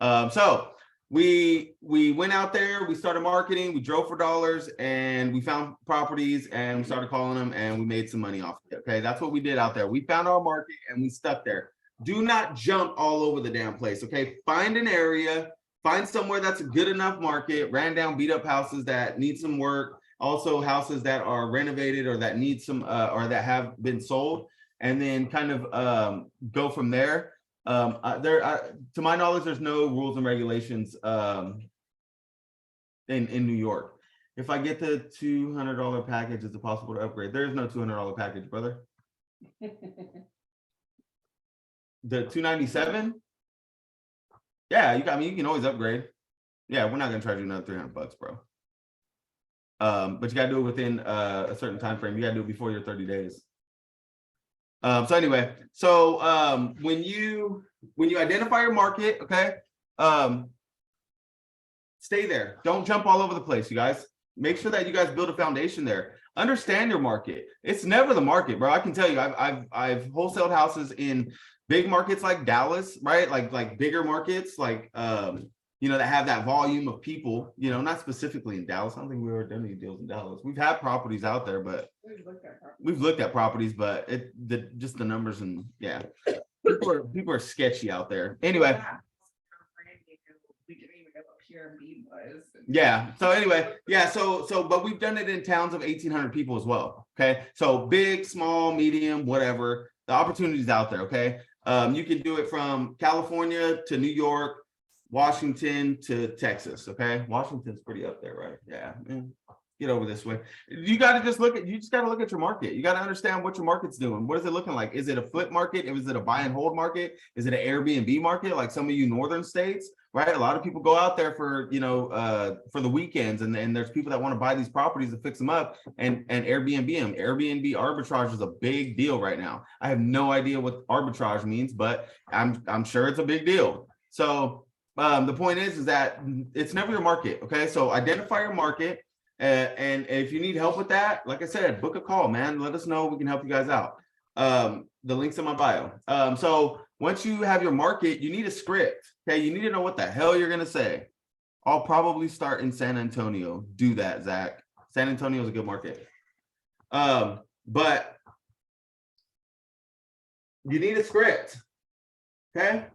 So we went out there, we started marketing, we drove for dollars, and we found properties, and we started calling them, and we made some money off of it. Okay. That's what we did out there. We found our market and we stuck there. Do not jump all over the damn place. Okay. Find an area, find somewhere that's a good enough market, ran down, beat up houses that need some work. Also houses that are renovated or that need some, or that have been sold, and then kind of go from there. To my knowledge, there's no rules and regulations in New York. If I get the $200 package, is it possible to upgrade? There is no $200 package, brother. The 297. Yeah, you got me. You can always upgrade. Yeah, we're not gonna charge you another $300, bro. But you gotta do it within a certain time frame. You gotta do it before your 30 days. So anyway, so when you identify your market, okay, stay there. Don't jump all over the place, you guys. Make sure that you guys build a foundation there. Understand your market. It's never the market, bro. I can tell you, I've wholesaled houses in big markets like Dallas, right? Like bigger markets, like you know, that have that volume of people, you know, not specifically in Dallas. I don't think we've ever done any deals in Dallas. We've had properties out there, but we've looked at properties, but just the numbers and yeah, people are sketchy out there. Anyway. We didn't even know what PRB was. Yeah. So anyway, yeah. So, but we've done it in towns of 1,800 people as well. Okay. So big, small, medium, whatever. The opportunity's out there. Okay. You can do it from California to New York, Washington to Texas. Okay. Washington's pretty up there, right? Yeah. Get over this way. You got to just look at your market. You got to understand what your market's doing. What is it looking like? Is it a flip market? Is it a buy and hold market? Is it an Airbnb market? Like some of you northern states, right? A lot of people go out there for, you know, for the weekends, and there's people that want to buy these properties to fix them up and Airbnb them. Airbnb arbitrage is a big deal right now. I have no idea what arbitrage means, but I'm sure it's a big deal. So the point is that it's never your market. Okay. So identify your market. And if you need help with that, like I said, book a call, man. Let us know. We can help you guys out. The link's in my bio. So once you have your market, you need a script. Okay. You need to know what the hell you're going to say. I'll probably start in San Antonio. Do that, Zach. San Antonio is a good market. But you need a script. Okay.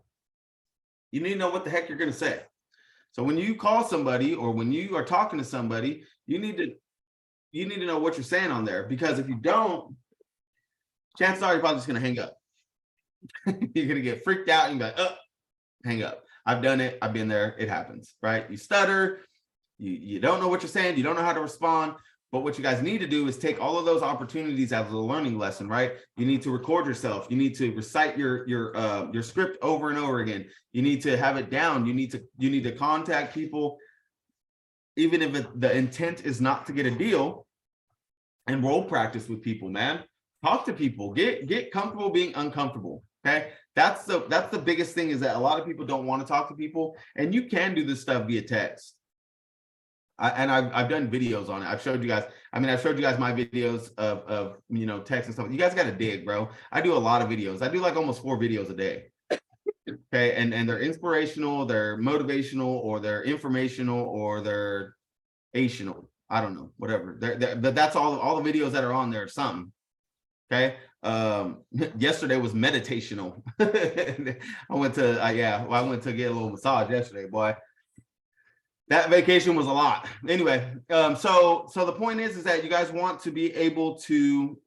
You need to know what the heck you're going to say. So when you call somebody or when you are talking to somebody, you need to know what you're saying on there, because if you don't, chances are you're probably just going to hang up. You're going to get freaked out and be like, oh, hang up. I've done it. I've been there. It happens, right? You stutter. You don't know what you're saying. You don't know how to respond. But what you guys need to do is take all of those opportunities as a learning lesson, right? You need to record yourself. You need to recite your script over and over again. You need to have it down. You need to contact people, even if the intent is not to get a deal, and role practice with people, man. Talk to people. Get comfortable being uncomfortable. Okay, that's the biggest thing, is that a lot of people don't want to talk to people, and you can do this stuff via text. I've done videos on it. I've showed you guys. I mean, I've showed you guys my videos of you know, text and stuff. You guys got to dig, bro. I do a lot of videos. I do like almost 4 videos a day. Okay, and they're inspirational, they're motivational, or they're informational, or they're ational. I don't know, whatever. That's all the videos that are on there. Something. Okay. Yesterday was meditational. I went to get a little massage yesterday, boy. That vacation was a lot. Anyway, so the point is that you guys want to be able to,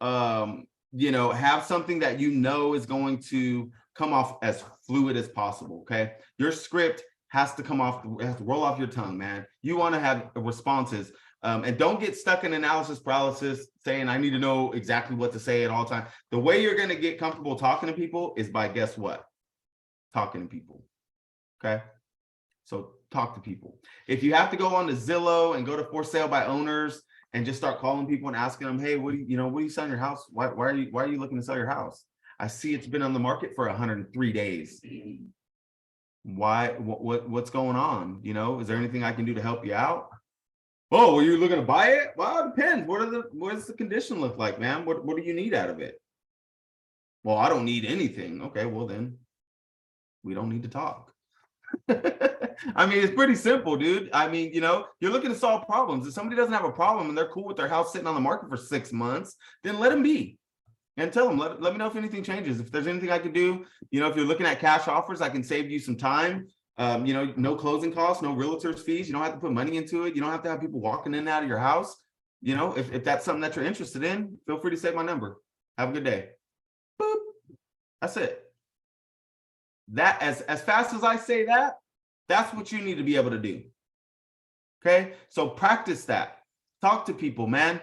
you know, have something that you know is going to come off as fluid as possible. Okay, your script has to come off, it has to roll off your tongue, man. You want to have responses, and don't get stuck in analysis paralysis, saying I need to know exactly what to say at all times. The way you're going to get comfortable talking to people is by, guess what? Talking to people. Okay. So talk to people. If you have to go on to Zillow and go to for sale by owners and just start calling people and asking them, hey, what are you selling your house? Why are you looking to sell your house? I see it's been on the market for 103 days. Why? What's going on? You know, is there anything I can do to help you out? Oh, were you looking to buy it? Well, it depends. What does the condition look like, man? What do you need out of it? Well, I don't need anything. Okay, well then we don't need to talk. I mean, it's pretty simple, dude. I mean, you know, you're looking to solve problems. If somebody doesn't have a problem and they're cool with their house sitting on the market for 6 months, then let them be. And tell them, let me know if anything changes. If there's anything I can do, you know, if you're looking at cash offers, I can save you some time. You know, no closing costs, no realtor's fees. You don't have to put money into it. You don't have to have people walking in and out of your house. You know, if that's something that you're interested in, feel free to save my number. Have a good day. Boop. That's it. That as fast as I say that, that's what you need to be able to do. Okay, so practice that. Talk to people, man.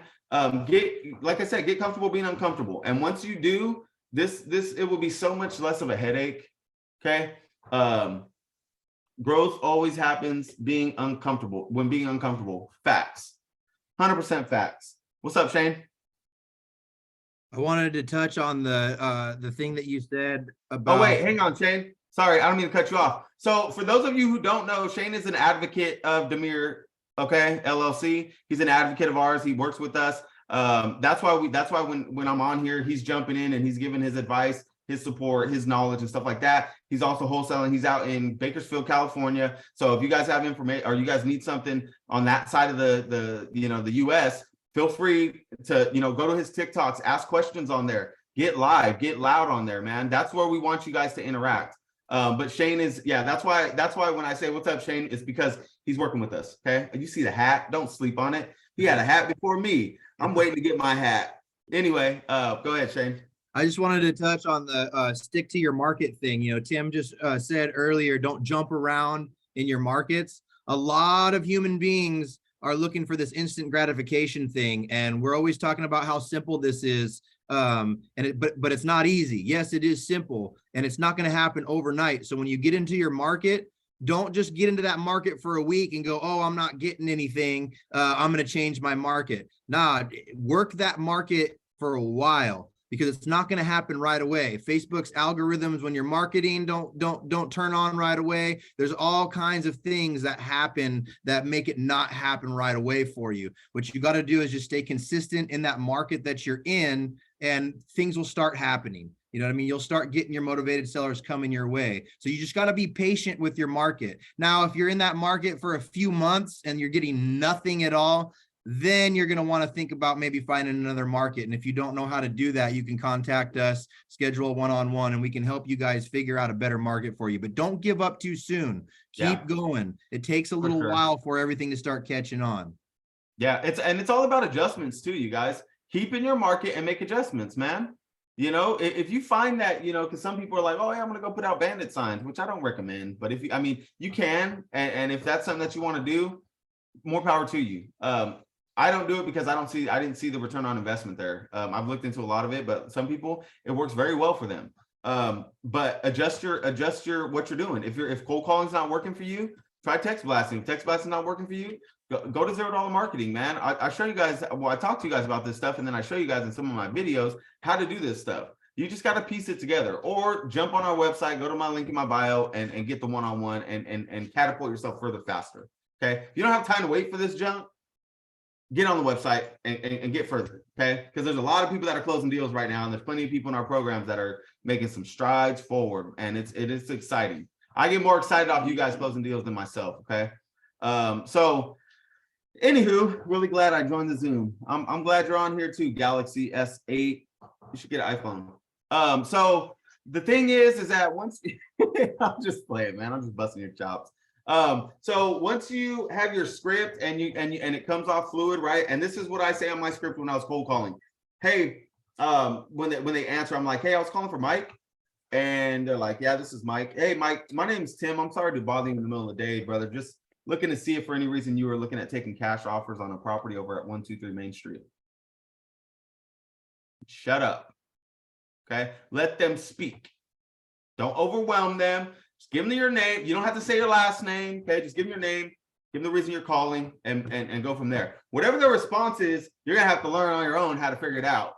like I said, get comfortable being uncomfortable. And once you do it will be so much less of a headache. Okay. Growth always happens being uncomfortable. Facts. 100% facts. What's up, Shane? I wanted to touch on the thing that you said about. Oh, wait, hang on, Shane. Sorry, I don't mean to cut you off. So for those of you who don't know, Shane is an advocate of Demir, okay, LLC. He's an advocate of ours. He works with us. That's why when I'm on here, he's jumping in and he's giving his advice, his support, his knowledge and stuff like that. He's also wholesaling. He's out in Bakersfield, California. So if you guys have information or you guys need something on that side of the US, feel free to, go to his TikToks, ask questions on there, get live, get loud on there, man. That's where we want you guys to interact. But Shane is, that's why when I say what's up, Shane, it's because he's working with us. Okay. You see the hat, don't sleep on it. He had a hat before me. I'm waiting to get my hat. Anyway, go ahead, Shane. I just wanted to touch on the stick to your market thing. Tim just said earlier, don't jump around in your markets. A lot of human beings are looking for this instant gratification thing. And we're always talking about how simple this is. But it's not easy. Yes, it is simple and it's not going to happen overnight. So when you get into your market, don't just get into that market for a week and go, oh, I'm not getting anything. I'm going to change my market. Nah, work that market for a while, because it's not going to happen right away. Facebook's algorithms, when you're marketing, don't turn on right away. There's all kinds of things that happen that make it not happen right away for you. What you got to do is just stay consistent in that market that you're in, and things will start happening. You know what I mean? You'll start getting your motivated sellers coming your way. So you just got to be patient with your market. Now, if you're in that market for a few months and you're getting nothing at all, then you're going to want to think about maybe finding another market. And if you don't know how to do that, you can contact us, schedule a one-on-one, and we can help you guys figure out a better market for you. But don't give up too soon. Keep going. It takes a little while for everything to start catching on. Yeah, it's all about adjustments too, you guys. Keep in your market and make adjustments, man. If you find that, because some people are like, oh, yeah, I'm going to go put out bandit signs, which I don't recommend. But you can. And if that's something that you want to do, more power to you. I don't do it because I didn't see the return on investment there. I've looked into a lot of it, but some people, it works very well for them. But adjust your what you're doing. If cold calling is not working for you, try text blasting. If text blasting is not working for you, go to $0 marketing, man. I show you guys, I talk to you guys about this stuff, and then I show you guys in some of my videos how to do this stuff. You just got to piece it together, or jump on our website, go to my link in my bio and get the one-on-one and catapult yourself further faster. Okay. If you don't have time to wait for this junk, get on the website and get further. Okay. Because there's a lot of people that are closing deals right now, and there's plenty of people in our programs that are making some strides forward, and it is exciting. I get more excited off you guys closing deals than myself. Okay. So anywho, really glad I joined the Zoom. I'm glad you're on here too, Galaxy S8. You should get an iPhone. So the thing is that once I'm just playing, man, I'm just busting your chops. So once you have your script and it comes off fluid, right? And this is what I say on my script when I was cold calling. Hey, when they answer, I'm like, hey, I was calling for Mike. And they're like, yeah, this is Mike. Hey, Mike, my name's Tim. I'm sorry to bother you in the middle of the day, brother. Just looking to see if for any reason you were looking at taking cash offers on a property over at 123 Main Street. Shut up. Okay. Let them speak. Don't overwhelm them. Just give them your name. You don't have to say your last name. Okay. Just give them your name. Give them the reason you're calling and go from there. Whatever the response is, you're going to have to learn on your own how to figure it out.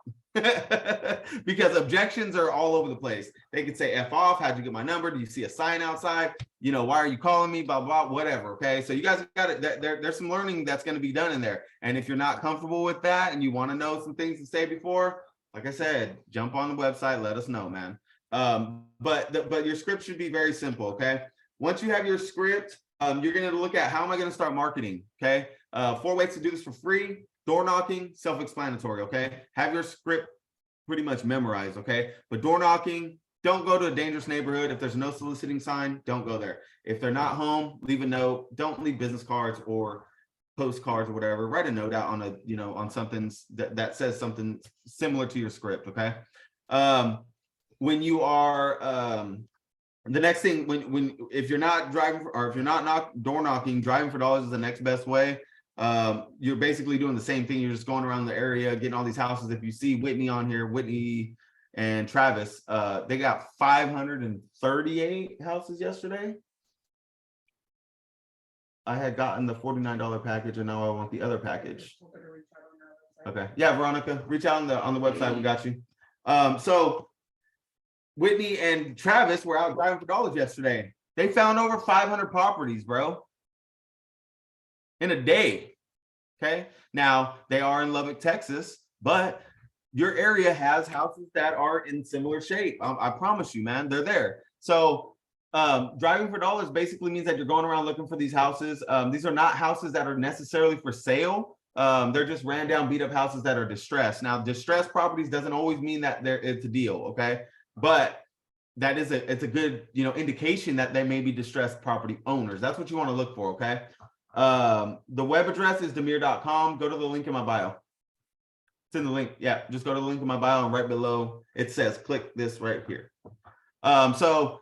Because objections are all over the place. They could say F off. How'd you get my number? Do you see a sign outside? Why are you calling me? Blah, blah, whatever. Okay. So you guys got it. There's some learning that's going to be done in there. And if you're not comfortable with that and you want to know some things to say before, like I said, jump on the website. Let us know, man. But your script should be very simple. Okay. Once you have your script, you're going to look at how am I going to start marketing? Okay. 4 ways to do this for free. Door knocking, self-explanatory. Okay. Have your script pretty much memorized. Okay. But door knocking, don't go to a dangerous neighborhood. If there's no soliciting sign, don't go there. If they're not home, leave a note. Don't leave business cards or postcards or whatever. Write a note out on on something that says something similar to your script. Okay. When you are, the next thing, if you're not driving or if you're not door knocking, driving for dollars is the next best way. you're basically doing the same thing. You're just going around the area, getting all these houses. If you see Whitney on here, Whitney and Travis, they got 538 houses yesterday. I had gotten the $49 package, and now I want the other package. Okay, yeah, Veronica, reach out on the website. We got you. So Whitney and Travis were out driving for dollars yesterday. They found over 500 properties, bro, in a day. Okay, now they are in Lubbock, Texas, but your area has houses that are in similar shape. I promise you, man, they're there. So driving for dollars basically means that you're going around looking for these houses. These are not houses that are necessarily for sale. They're just ran down, beat up houses that are distressed. Now, distressed properties doesn't always mean that it's a deal, okay? But that is it's a good, indication that they may be distressed property owners. That's what you want to look for, okay? The web address is demir.com. Go to the link in my bio. It's in the link. Yeah, just go to the link in my bio, and right below it says click this right here. So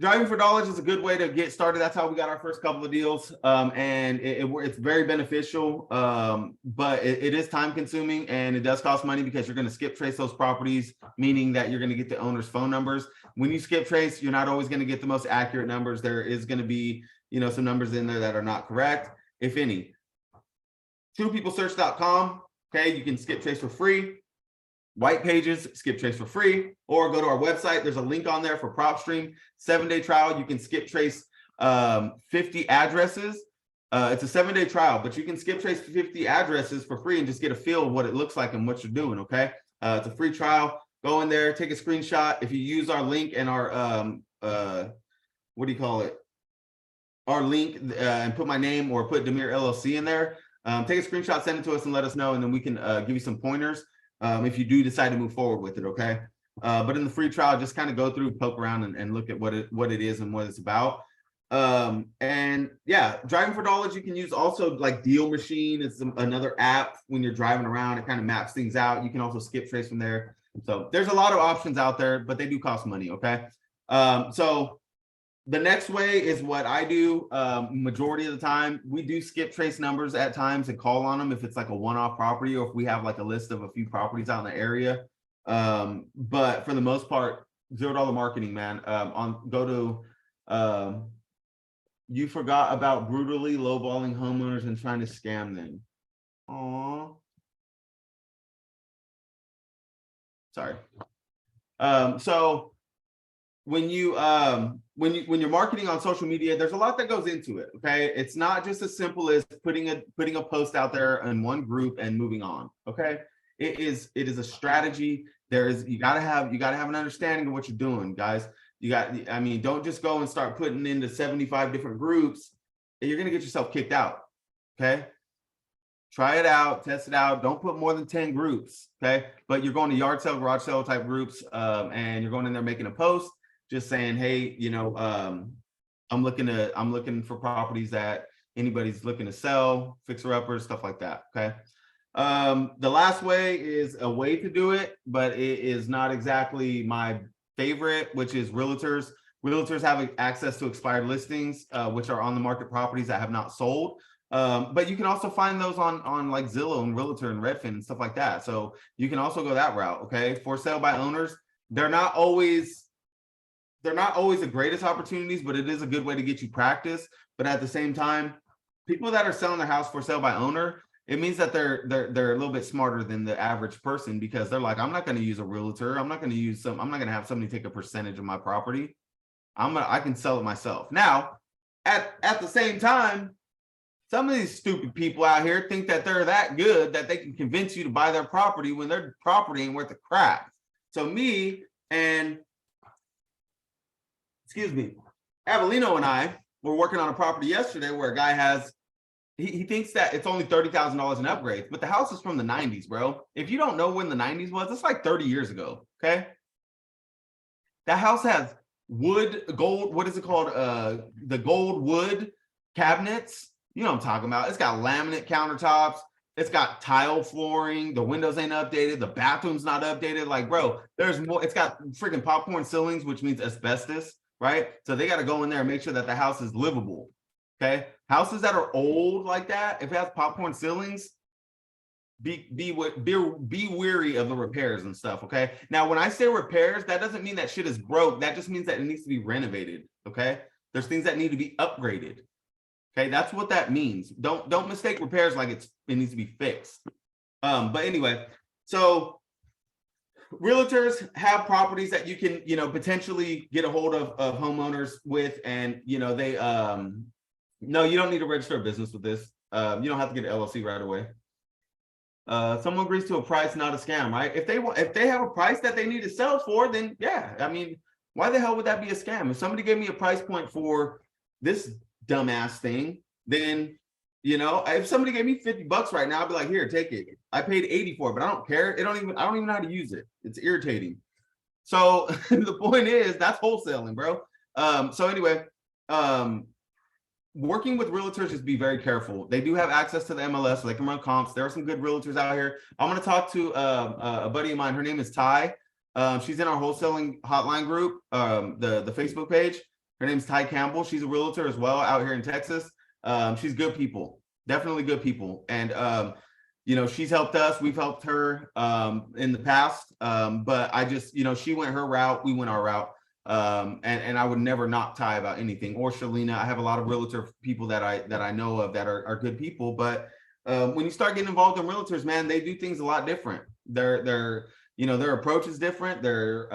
driving for dollars is a good way to get started. That's how we got our first couple of deals. And it's very beneficial, but it is time consuming, and it does cost money because you're going to skip trace those properties, meaning that you're going to get the owner's phone numbers. When you skip trace, you're not always going to get the most accurate numbers. There is going to be, some numbers in there that are not correct, if any. TruePeopleSearch.com. Okay, you can skip trace for free. White pages, skip trace for free, or go to our website. There's a link on there for PropStream 7-day trial. You can skip trace 50 addresses. It's a 7-day trial, but you can skip trace 50 addresses for free and just get a feel of what it looks like and what you're doing. Okay, it's a free trial. Go in there, take a screenshot. If you use our link and our our link and put my name or put Demir LLC in there, take a screenshot, send it to us, and let us know, and then we can give you some pointers if you do decide to move forward with it. Okay, but in the free trial, just kind of go through, poke around, and look at what it is and what it's about. And yeah, driving for dollars, you can use also like Deal Machine. It's another app when you're driving around. It kind of maps things out. You can also skip trace from there. So there's a lot of options out there, but they do cost money. Okay, so the next way is what I do. Majority of the time, we do skip trace numbers at times and call on them if it's like a one-off property, or if we have like a list of a few properties out in the area. But for the most part, $0 marketing, man. Go to you forgot about brutally lowballing homeowners and trying to scam them. Aw. Sorry. So when you're marketing on social media, there's a lot that goes into it. Okay, it's not just as simple as putting a post out there in one group and moving on. Okay, it is a strategy. You gotta have an understanding of what you're doing, guys. Don't just go and start putting into 75 different groups. You're gonna get yourself kicked out. Okay, try it out, test it out. Don't put more than 10 groups. Okay, but you're going to yard sale, garage sale type groups, and you're going in there making a post, just saying, hey, I'm looking for properties that anybody's looking to sell, fixer-uppers, stuff like that. Okay. The last way is a way to do it, but it is not exactly my favorite, which is realtors. Realtors have access to expired listings, which are on the market properties that have not sold. But you can also find those on like Zillow and Realtor and Redfin and stuff like that. So you can also go that route. Okay. For sale by owners, they're not always the greatest opportunities, but it is a good way to get you practice. But at the same time, people that are selling their house for sale by owner, it means that they're a little bit smarter than the average person, because they're like, I'm not going to use a realtor. I'm not going to have somebody take a percentage of my property. I can sell it myself. Now, at the same time, some of these stupid people out here think that they're that good that they can convince you to buy their property when their property ain't worth a crap. So me and Avelino and I were working on a property yesterday where a guy he thinks that it's only $30,000 in upgrades, but the house is from the 90s, bro. If you don't know when the 90s was, it's like 30 years ago. Okay. That house has gold, what is it called? The gold wood cabinets. You know what I'm talking about. It's got laminate countertops. It's got tile flooring. The windows ain't updated. The bathroom's not updated. Like, bro, there's more. It's got freaking popcorn ceilings, which means asbestos, right? So they got to go in there and make sure that the house is livable. Okay. houses that are old like that, if it has popcorn ceilings, be weary of the repairs and stuff. Okay. Now, when I say repairs, that doesn't mean that shit is broke. That just means that it needs to be renovated. Okay. There's things that need to be upgraded. Okay. That's what that means. Don't mistake repairs like it needs to be fixed. But anyway, so realtors have properties that you can, potentially get a hold of homeowners with, and, they, no, you don't need to register a business with this. You don't have to get an LLC right away. Someone agrees to a price, not a scam, right? If they have a price that they need to sell for, then yeah, I mean, why the hell would that be a scam? If somebody gave me a price point for this dumbass thing, then, if somebody gave me $50 right now, I'd be like, here, take it. I paid 80 for it, but I don't care. I don't even know how to use it. It's irritating. So the point is, that's wholesaling, bro. So anyway, working with realtors, just be very careful. They do have access to the MLS, so they can run comps. There are some good realtors out here. I'm going to talk to a buddy of mine. Her name is Ty. She's in our wholesaling hotline group, the Facebook page. Her name's Ty Campbell. She's a realtor as well out here in Texas. She's good people, definitely good people. And, she's helped us. We've helped her in the past. But I just, she went her route. We went our route. And I would never not Ty about anything, or Shalina. I have a lot of realtor people that I know of that are good people. But when you start getting involved in realtors, man, they do things a lot different. Their approach is different. Their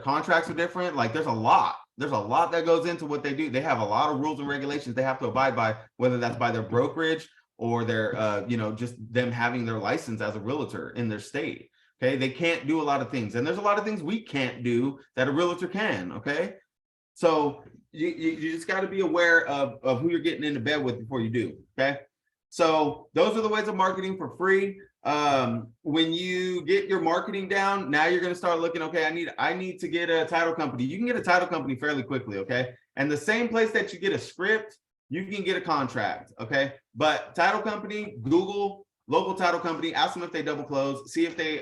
contracts are different. Like there's a lot that goes into what they do. They have a lot of rules and regulations they have to abide by, whether that's by their brokerage or their, just them having their license as a realtor in their state. Okay, they can't do a lot of things, and there's a lot of things we can't do that a realtor can. Okay, so you just got to be aware of who you're getting into bed with before you do. Okay, so those are the ways of marketing for free. When you get your marketing down, now you're going to start looking. Okay, I need to get a title company. You can get a title company fairly quickly. Okay, and the same place that you get a script, you can get a contract. Okay, but title company, Google local title company, ask them if they double close, see if they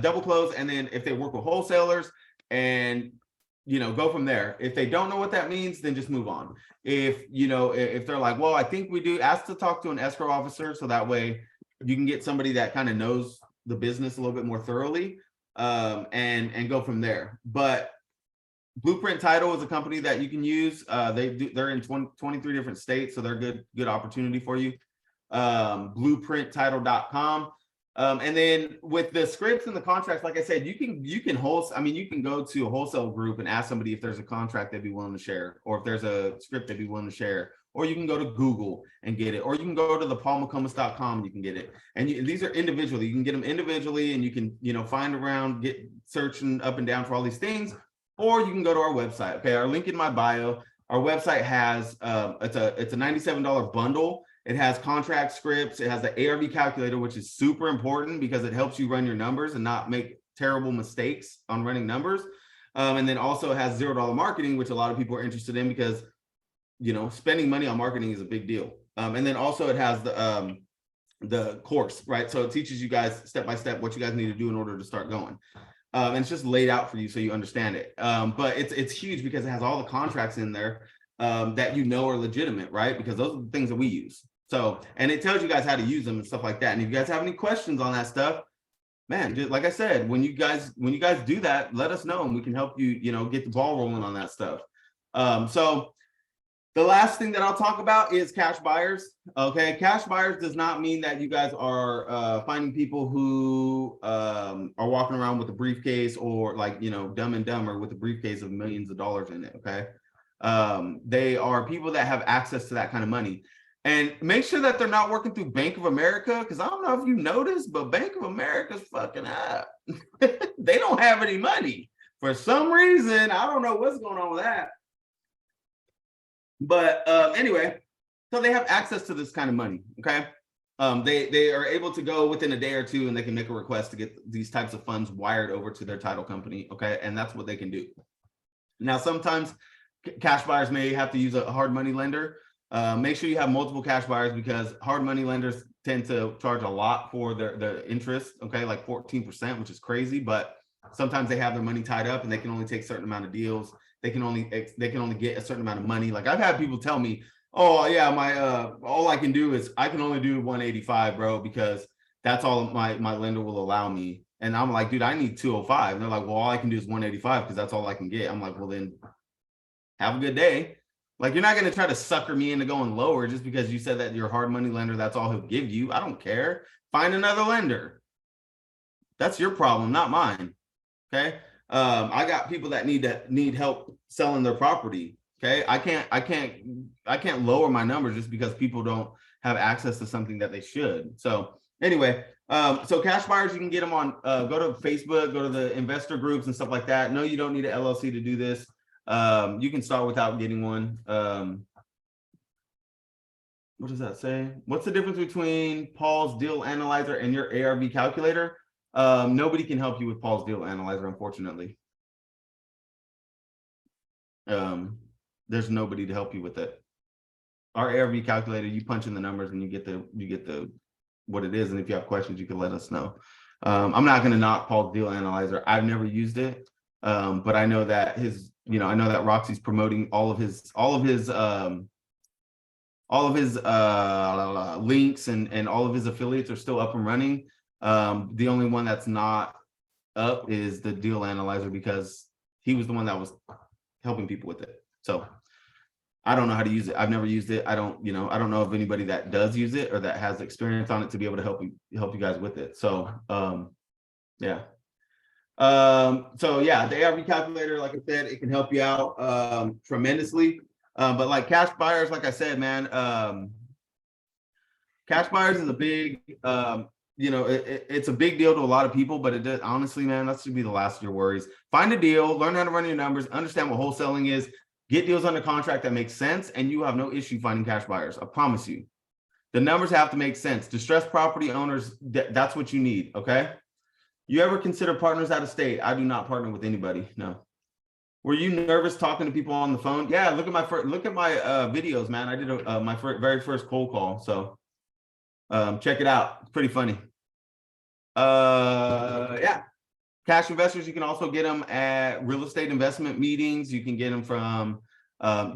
double close, and then if they work with wholesalers, and go from there. If they don't know what that means, then just move on. If they're like, well, I think we do, ask to talk to an escrow officer, so that way you can get somebody that kind of knows the business a little bit more thoroughly, and go from there. But Blueprint Title is a company that you can use. They're in 23 different states, so they're good opportunity for you. Blueprinttitle.com. And then with the scripts and the contracts, like I said, you can go to a wholesale group and ask somebody if there's a contract they'd be willing to share, or if there's a script they'd be willing to share, or you can go to Google and get it, or you can go to the paulmccomas.com, you can get it. And these are individually, you can get them individually, and you can, find around, get searching up and down for all these things, or you can go to our website. Okay. Our link in my bio, our website has, it's a $97 bundle. It has contract scripts. It has the ARV calculator, which is super important because it helps you run your numbers and not make terrible mistakes on running numbers. And then also it has $0 marketing, which a lot of people are interested in because, spending money on marketing is a big deal. And then also it has the course, right? So it teaches you guys step by step what you guys need to do in order to start going. And it's just laid out for you so you understand it. But it's huge because it has all the contracts in there that are legitimate, right? Because those are the things that we use. So, and it tells you guys how to use them and stuff like that. And if you guys have any questions on that stuff, man, just like I said, when you guys do that, let us know and we can help you, get the ball rolling on that stuff. So the last thing that I'll talk about is cash buyers. Okay, cash buyers does not mean that you guys are finding people who are walking around with a briefcase, or like, Dumb and Dumber with a briefcase of millions of dollars in it. Okay, they are people that have access to that kind of money. And make sure that they're not working through Bank of America, because I don't know if you noticed, but Bank of America's fucking up. They don't have any money for some reason. I don't know what's going on with that. But anyway, so they have access to this kind of money. Okay, they are able to go within a day or two, and they can make a request to get these types of funds wired over to their title company. Okay, and that's what they can do. Now, sometimes cash buyers may have to use a hard money lender. Make sure you have multiple cash buyers, because hard money lenders tend to charge a lot for their interest. Okay, like 14%, which is crazy, but sometimes they have their money tied up and they can only take a certain amount of deals, they can only get a certain amount of money. Like I've had people tell me, oh yeah, my all I can do is I can only do 185, bro, because that's all my lender will allow me. And I'm like, dude, I need 205. And they're like, well, all I can do is 185 because that's all I can get. I'm like, well, then have a good day. Like, you're not going to try to sucker me into going lower just because you said that your hard money lender, that's all he'll give you. I don't care. Find another lender. That's your problem, not mine. Okay. I got people that need help selling their property. Okay. I can't lower my numbers just because people don't have access to something that they should. So anyway, so cash buyers, you can get them on, go to Facebook, go to the investor groups and stuff like that. No, you don't need an LLC to do this. You can start without getting one. What does that say? What's the difference between Paul's deal analyzer and your ARV calculator? Nobody can help you with Paul's deal analyzer, unfortunately. There's nobody to help you with it. Our ARV calculator, you punch in the numbers and you get the what it is. And if you have questions, you can let us know. I'm not going to knock Paul's deal analyzer. I've never used it. But I know that I know that Roxy's promoting all of his links and all of his affiliates are still up and running. The only one that's not up is the deal analyzer because he was the one that was helping people with it. So I don't know how to use it. I've never used it. I don't know of anybody that does use it or that has experience on it to be able to help you guys with it. So yeah. So yeah, the ARV calculator, like I said, it can help you out tremendously. But like cash buyers, like I said, man, cash buyers is a big, it's a big deal to a lot of people, but it does, honestly, man, that should be the last of your worries. Find a deal, learn how to run your numbers, understand what wholesaling is, get deals under contract that make sense, and you have no issue finding cash buyers. I promise you. The numbers have to make sense. Distressed property owners, that's what you need, okay? You ever consider partners out of state? I do not partner with anybody, no. Were you nervous talking to people on the phone? Yeah, look at my videos, man. I did my very first cold call, so check it out. It's pretty funny. Yeah. Cash investors, you can also get them at real estate investment meetings. You can get them from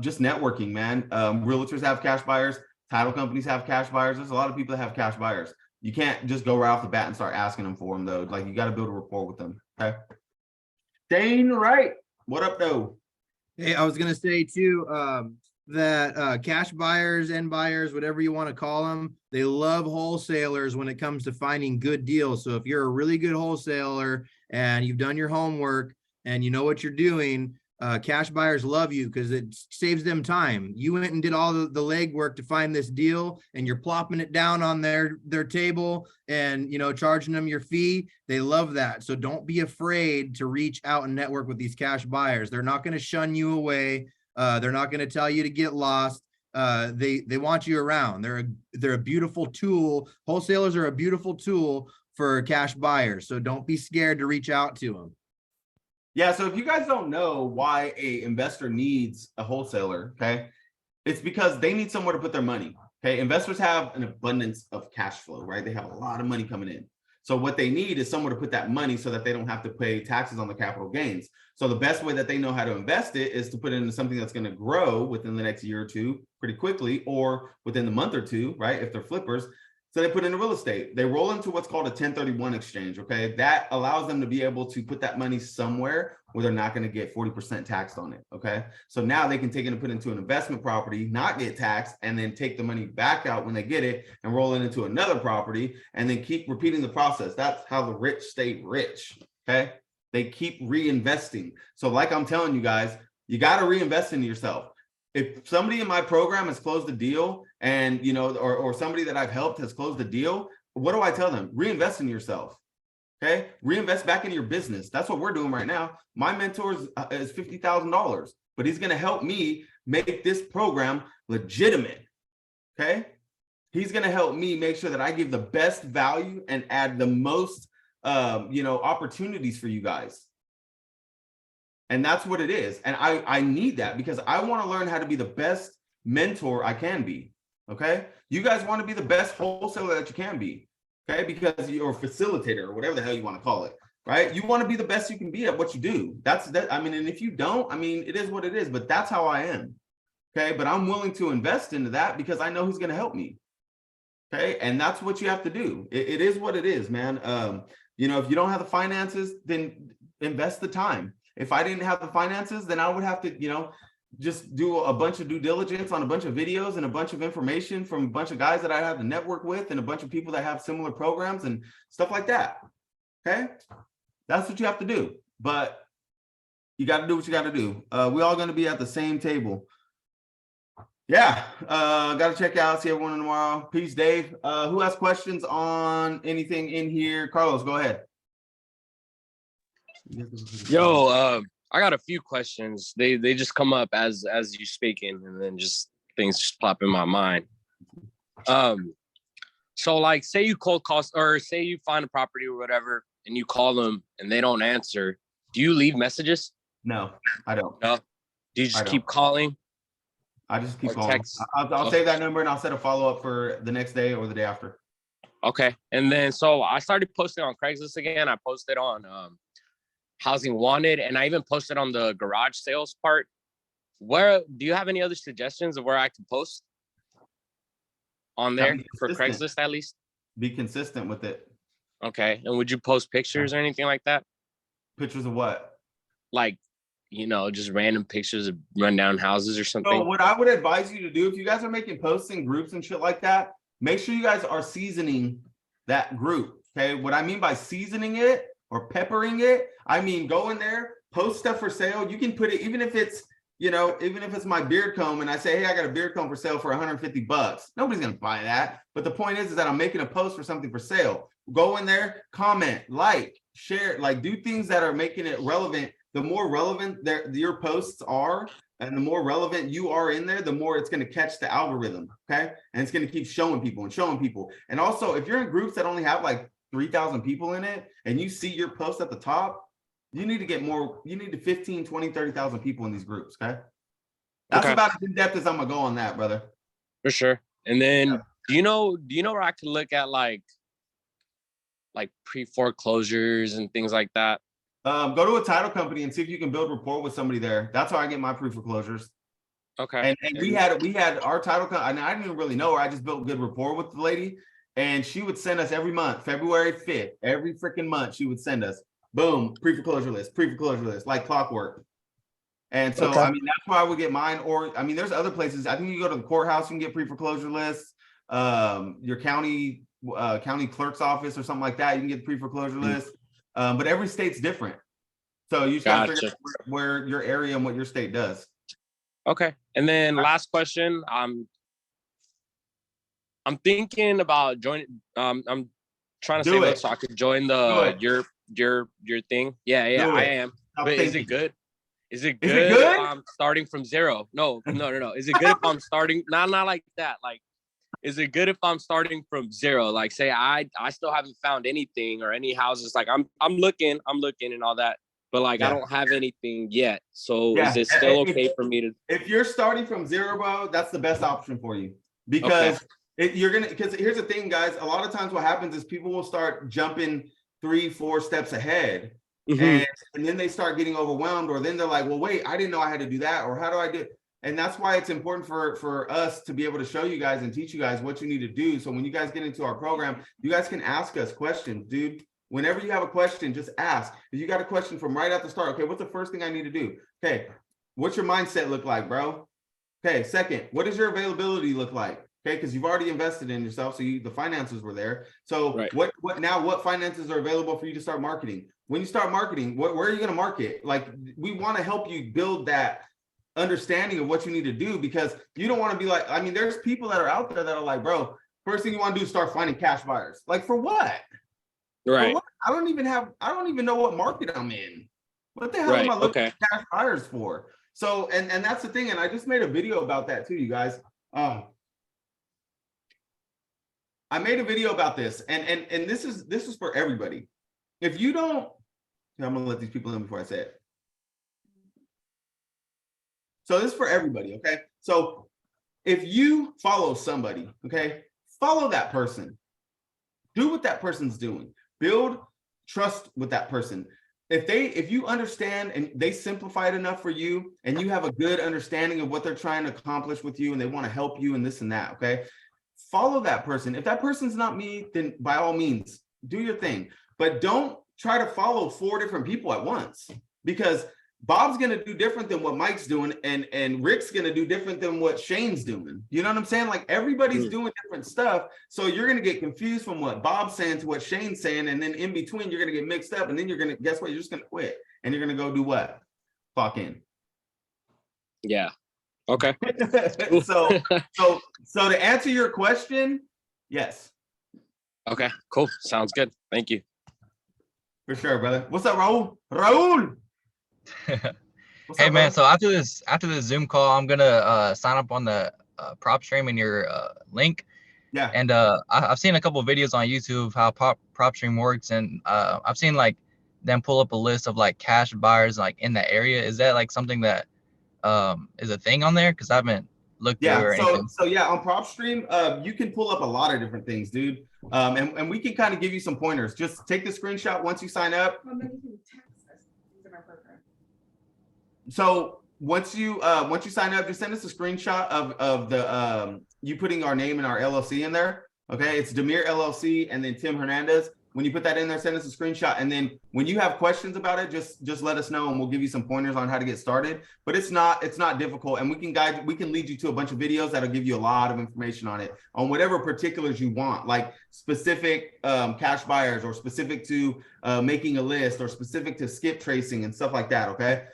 just networking, man. Realtors have cash buyers. Title companies have cash buyers. There's a lot of people that have cash buyers. You can't just go right off the bat and start asking them for them, though. Like, you got to build a rapport with them. Okay. Dane Wright, what up, though? Hey, I was going to say, too, that cash buyers and buyers, whatever you want to call them, they love wholesalers when it comes to finding good deals. So if you're a really good wholesaler and you've done your homework and you know what you're doing, cash buyers love you because it saves them time. You went and did all the legwork to find this deal and you're plopping it down on their table and, charging them your fee. They love that. So don't be afraid to reach out and network with these cash buyers. They're not going to shun you away. They're not going to tell you to get lost. They want you around. They're a beautiful tool. Wholesalers are a beautiful tool for cash buyers. So don't be scared to reach out to them. Yeah, so if you guys don't know why a investor needs a wholesaler, okay, it's because they need somewhere to put their money. Okay, investors have an abundance of cash flow, right? They have a lot of money coming in. So what they need is somewhere to put that money so that they don't have to pay taxes on the capital gains. So the best way that they know how to invest it is to put it into something that's going to grow within the next year or two pretty quickly, or within the month or two, right? If they're flippers. So they put into real estate. They roll into what's called a 1031 exchange, okay? That allows them to be able to put that money somewhere where they're not going to get 40% taxed on it, okay? So now they can take it and put it into an investment property, not get taxed, and then take the money back out when they get it and roll it into another property and then keep repeating the process. That's how the rich stay rich, okay? They keep reinvesting. So like I'm telling you guys, you got to reinvest in yourself. If somebody in my program has closed a deal and, or somebody that I've helped has closed a deal, what do I tell them? Reinvest in yourself. Okay. Reinvest back in your business. That's what we're doing right now. My mentor is $50,000, but he's going to help me make this program legitimate. Okay. He's going to help me make sure that I give the best value and add the most, opportunities for you guys. And that's what it is. And I need that because I want to learn how to be the best mentor I can be. Okay. You guys want to be the best wholesaler that you can be. Okay. Because you're a facilitator or whatever the hell you want to call it. right? You want to be the best you can be at what you do. That's that. I mean, and if you don't, I mean, it is what it is, but that's how I am. Okay. But I'm willing to invest into that because I know who's going to help me. Okay. And that's what you have to do. It is what it is, man. You know, if you don't have the finances, then invest the time. If I didn't have the finances, then I would have to, you know, just do a bunch of due diligence on a bunch of videos and a bunch of information from a bunch of guys that I have to network with and a bunch of people that have similar programs and stuff like that. Okay. That's what you have to do. But you got to do what you got to do. We all going to be at the same table. Yeah. Got to check out, see everyone tomorrow. Peace, Dave. Who has questions on anything in here? Carlos, go ahead. Yo, I got a few questions. They just come up as you speaking, and then just things just pop in my mind. So like, say you cold call, or say you find a property or whatever, and you call them and they don't answer. Do you leave messages? No, I don't. No. Do you just keep calling? I just keep Or calling. text? I'll save that number and I'll set a follow up for the next day or the day after. Okay. And then so I started posting on Craigslist again. I posted on Housing Wanted, and I even posted on the garage sales part. Where do you have any other suggestions of where I can post on there for Craigslist at least? Be consistent with it. Okay. And would you post pictures or anything like that? Pictures of what? Like, you know, just random pictures of rundown houses or something? So what I would advise you to do, if you guys are making posts in groups and shit like that, make sure you guys are seasoning that group. Okay. What I mean by seasoning it or peppering it, I mean, go in there, post stuff for sale. You can put it, even if it's, you know, even if it's my beard comb and I say, hey, I got a beard comb for sale for $150. Nobody's going to buy that. But the point is that I'm making a post for something for sale. Go in there, comment, like, share, like do things that are making it relevant. The more relevant your posts are and the more relevant you are in there, the more it's going to catch the algorithm. Okay. And it's going to keep showing people and showing people. And also, if you're in groups that only have like 3,000 people in it and you see your post at the top, you need to get more, you need to 15, 20, 30,000 people in these groups. Okay. That's Okay. about as in depth as I'm going to go on that, brother. For sure. And then do you know where I can look at like pre-foreclosures and things like that? Go to a title company and see if you can build rapport with somebody there. That's how I get my pre-foreclosures. Okay. And we had our title company. I didn't even really know her. I just built good rapport with the lady, and she would send us every month, February 5th, every freaking month. She would send us, boom, pre-foreclosure list, like clockwork. And so, Okay. I mean, that's why I would get mine. Or, I mean, there's other places. I think you go to the courthouse, you can get pre-foreclosure lists. Your county clerk's office or something like that, you can get pre-foreclosure list. But every state's different. So you just gotta figure out where your area and what your state does. Okay. And then last question. I'm thinking about joining. I'm trying to save up so I could join your thing. Yeah, I am. But is it good? Is it good if I'm starting from zero? No. Is it good if I'm starting? Not like that. Like, is it good if I'm starting from zero? Like, say I still haven't found anything or any houses. Like I'm looking and all that, but like I don't have anything yet. So is it still okay for me to? If you're starting from zero, bro, that's the best option for you because because here's the thing, guys. A lot of times what happens is people will start jumping 3-4 steps ahead. And then they start getting overwhelmed, or then they're like, well, wait, I didn't know I had to do that, or how do I do it? And that's why it's important for us to be able to show you guys and teach you guys what you need to do. So when you guys get into our program, you guys can ask us questions, dude. Whenever you have a question, just ask. If you got a question from right at the start, okay, what's the first thing I need to do? Okay, what's your mindset look like, bro? Okay, second, what does your availability look like? Okay, because you've already invested in yourself, so the finances were there. So what finances are available for you to start marketing? When you start marketing, where are you going to market? Like, we want to help you build that understanding of what you need to do, because you don't want to be like, I mean, there's people that are out there that are like, bro, first thing you want to do is start finding cash buyers. Like, for what? Right. For what? I don't even know what market I'm in. What the hell am I looking at cash buyers for? So, and that's the thing. And I just made a video about that too, you guys. I made a video about this, and this is for everybody. If you don't, I'm gonna let these people in before I say it. So this is for everybody, okay? So if you follow somebody, okay, follow that person. Do what that person's doing. trust with that person. If you understand and they simplify it enough for you, and you have a good understanding of what they're trying to accomplish with you, and they want to help you and this and that, okay, follow that person. If that person's not me, then by all means do your thing, but don't try to follow 4 different people at once, because Bob's going to do different than what Mike's doing, and Rick's going to do different than what Shane's doing. You know what I'm saying? Like, everybody's doing different stuff. So you're going to get confused from what Bob's saying to what Shane's saying. And then in between, you're going to get mixed up. And then you're going to, guess what? You're just going to quit. And you're going to go do what? Clock in. Yeah. Okay. So to answer your question, yes. Okay, cool. Sounds good. Thank you. For sure, brother. What's up, Raul? Raul! Hey man, so after this Zoom call, I'm gonna sign up on the prop stream in your link. Yeah. And I've seen a couple of videos on YouTube of how prop stream works, and I've seen like them pull up a list of like cash buyers like in the area. Is that like something that is a thing on there? Because I haven't looked at it or anything. So yeah, on prop stream, you can pull up a lot of different things, dude. And we can kind of give you some pointers. Just take the screenshot once you sign up. Well, then you can text us using our program. So once you sign up, just send us a screenshot of the you putting our name and our LLC in there. Okay, it's Demir LLC and then Tim Hernandez. When you put that in there, send us a screenshot, and then when you have questions about it, just let us know, and we'll give you some pointers on how to get started. But it's not difficult, and we can lead you to a bunch of videos that'll give you a lot of information on it, on whatever particulars you want, like specific cash buyers, or specific to making a list, or specific to skip tracing and stuff like that. Okay,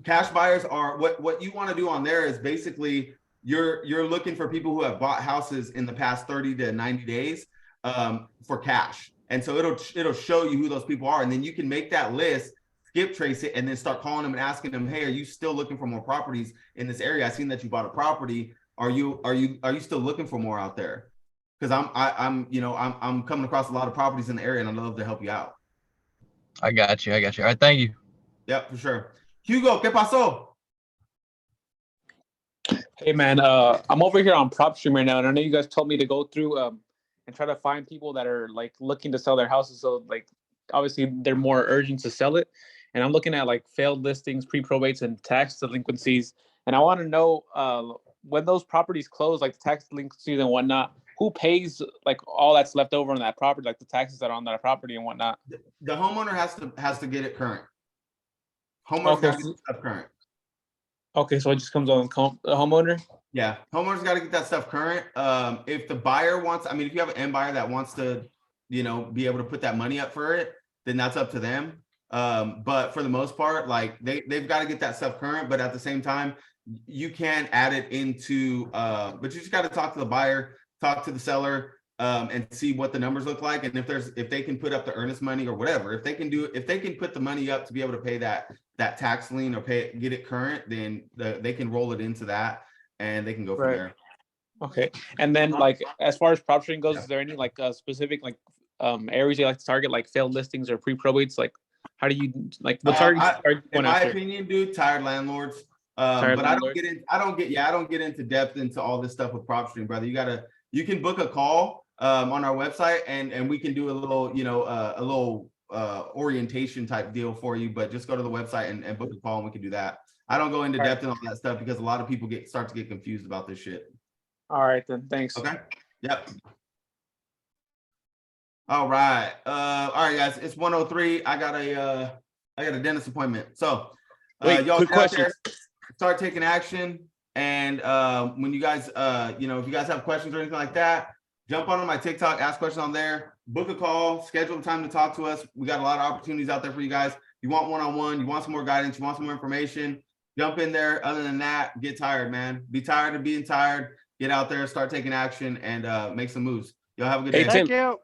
cash buyers are what you want to do on there is basically you're looking for people who have bought houses in the past 30 to 90 days for cash. And so it'll show you who those people are, and then you can make that list, skip trace it, and then start calling them and asking them, hey, are you still looking for more properties in this area? I've seen that you bought a property. Are you still looking for more out there? Because I'm coming across a lot of properties in the area, and I'd love to help you out. I got you. All right, thank you. Yep, for sure. Hugo, ¿qué pasó? Hey man, I'm over here on PropStream right now, and I know you guys told me to go through and try to find people that are like looking to sell their houses. So like obviously they're more urgent to sell it. And I'm looking at like failed listings, pre-probates, and tax delinquencies. And I want to know when those properties close, like the tax delinquencies and whatnot, who pays like all that's left over on that property, like the taxes that are on that property and whatnot. The homeowner has to get it current. Homeowner has to get stuff current. Okay, so it just comes on the homeowner? Yeah, homeowners got to get that stuff current. If the buyer wants, if you have an end buyer that wants to, be able to put that money up for it, then that's up to them. But for the most part, like they've got to get that stuff current. But at the same time, you can add it into, but you just got to talk to the buyer, talk to the seller, and see what the numbers look like. And if they can put up the earnest money or whatever, if they can put the money up to be able to pay that tax lien or get it current, then they can roll it into that. And they can go from there. Okay. And then like, as far as prop trading goes, is there any like specific like areas you like to target, like failed listings or pre-probates? Like, how do you like what targets? In my opinion, dude, tired landlords. But I don't get into depth into all this stuff with prop trading, brother. You can book a call on our website, and we can do a little orientation type deal for you. But just go to the website and book a call, and we can do that. I don't go into depth in all that stuff because a lot of people start to get confused about this shit. All right, then. Thanks. Okay. Yep. All right. All right, guys. It's 1:03. I got a dentist appointment. So y'all quick question. Start taking action. And when you guys, if you guys have questions or anything like that, jump on my TikTok, ask questions on there, book a call, schedule a time to talk to us. We got a lot of opportunities out there for you guys. You want one-on-one, you want some more guidance, you want some more information, jump in there. Other than that, get tired, man. Be tired of being tired. Get out there, start taking action, and make some moves. Y'all have a good day. Hey, Tim. Thank you.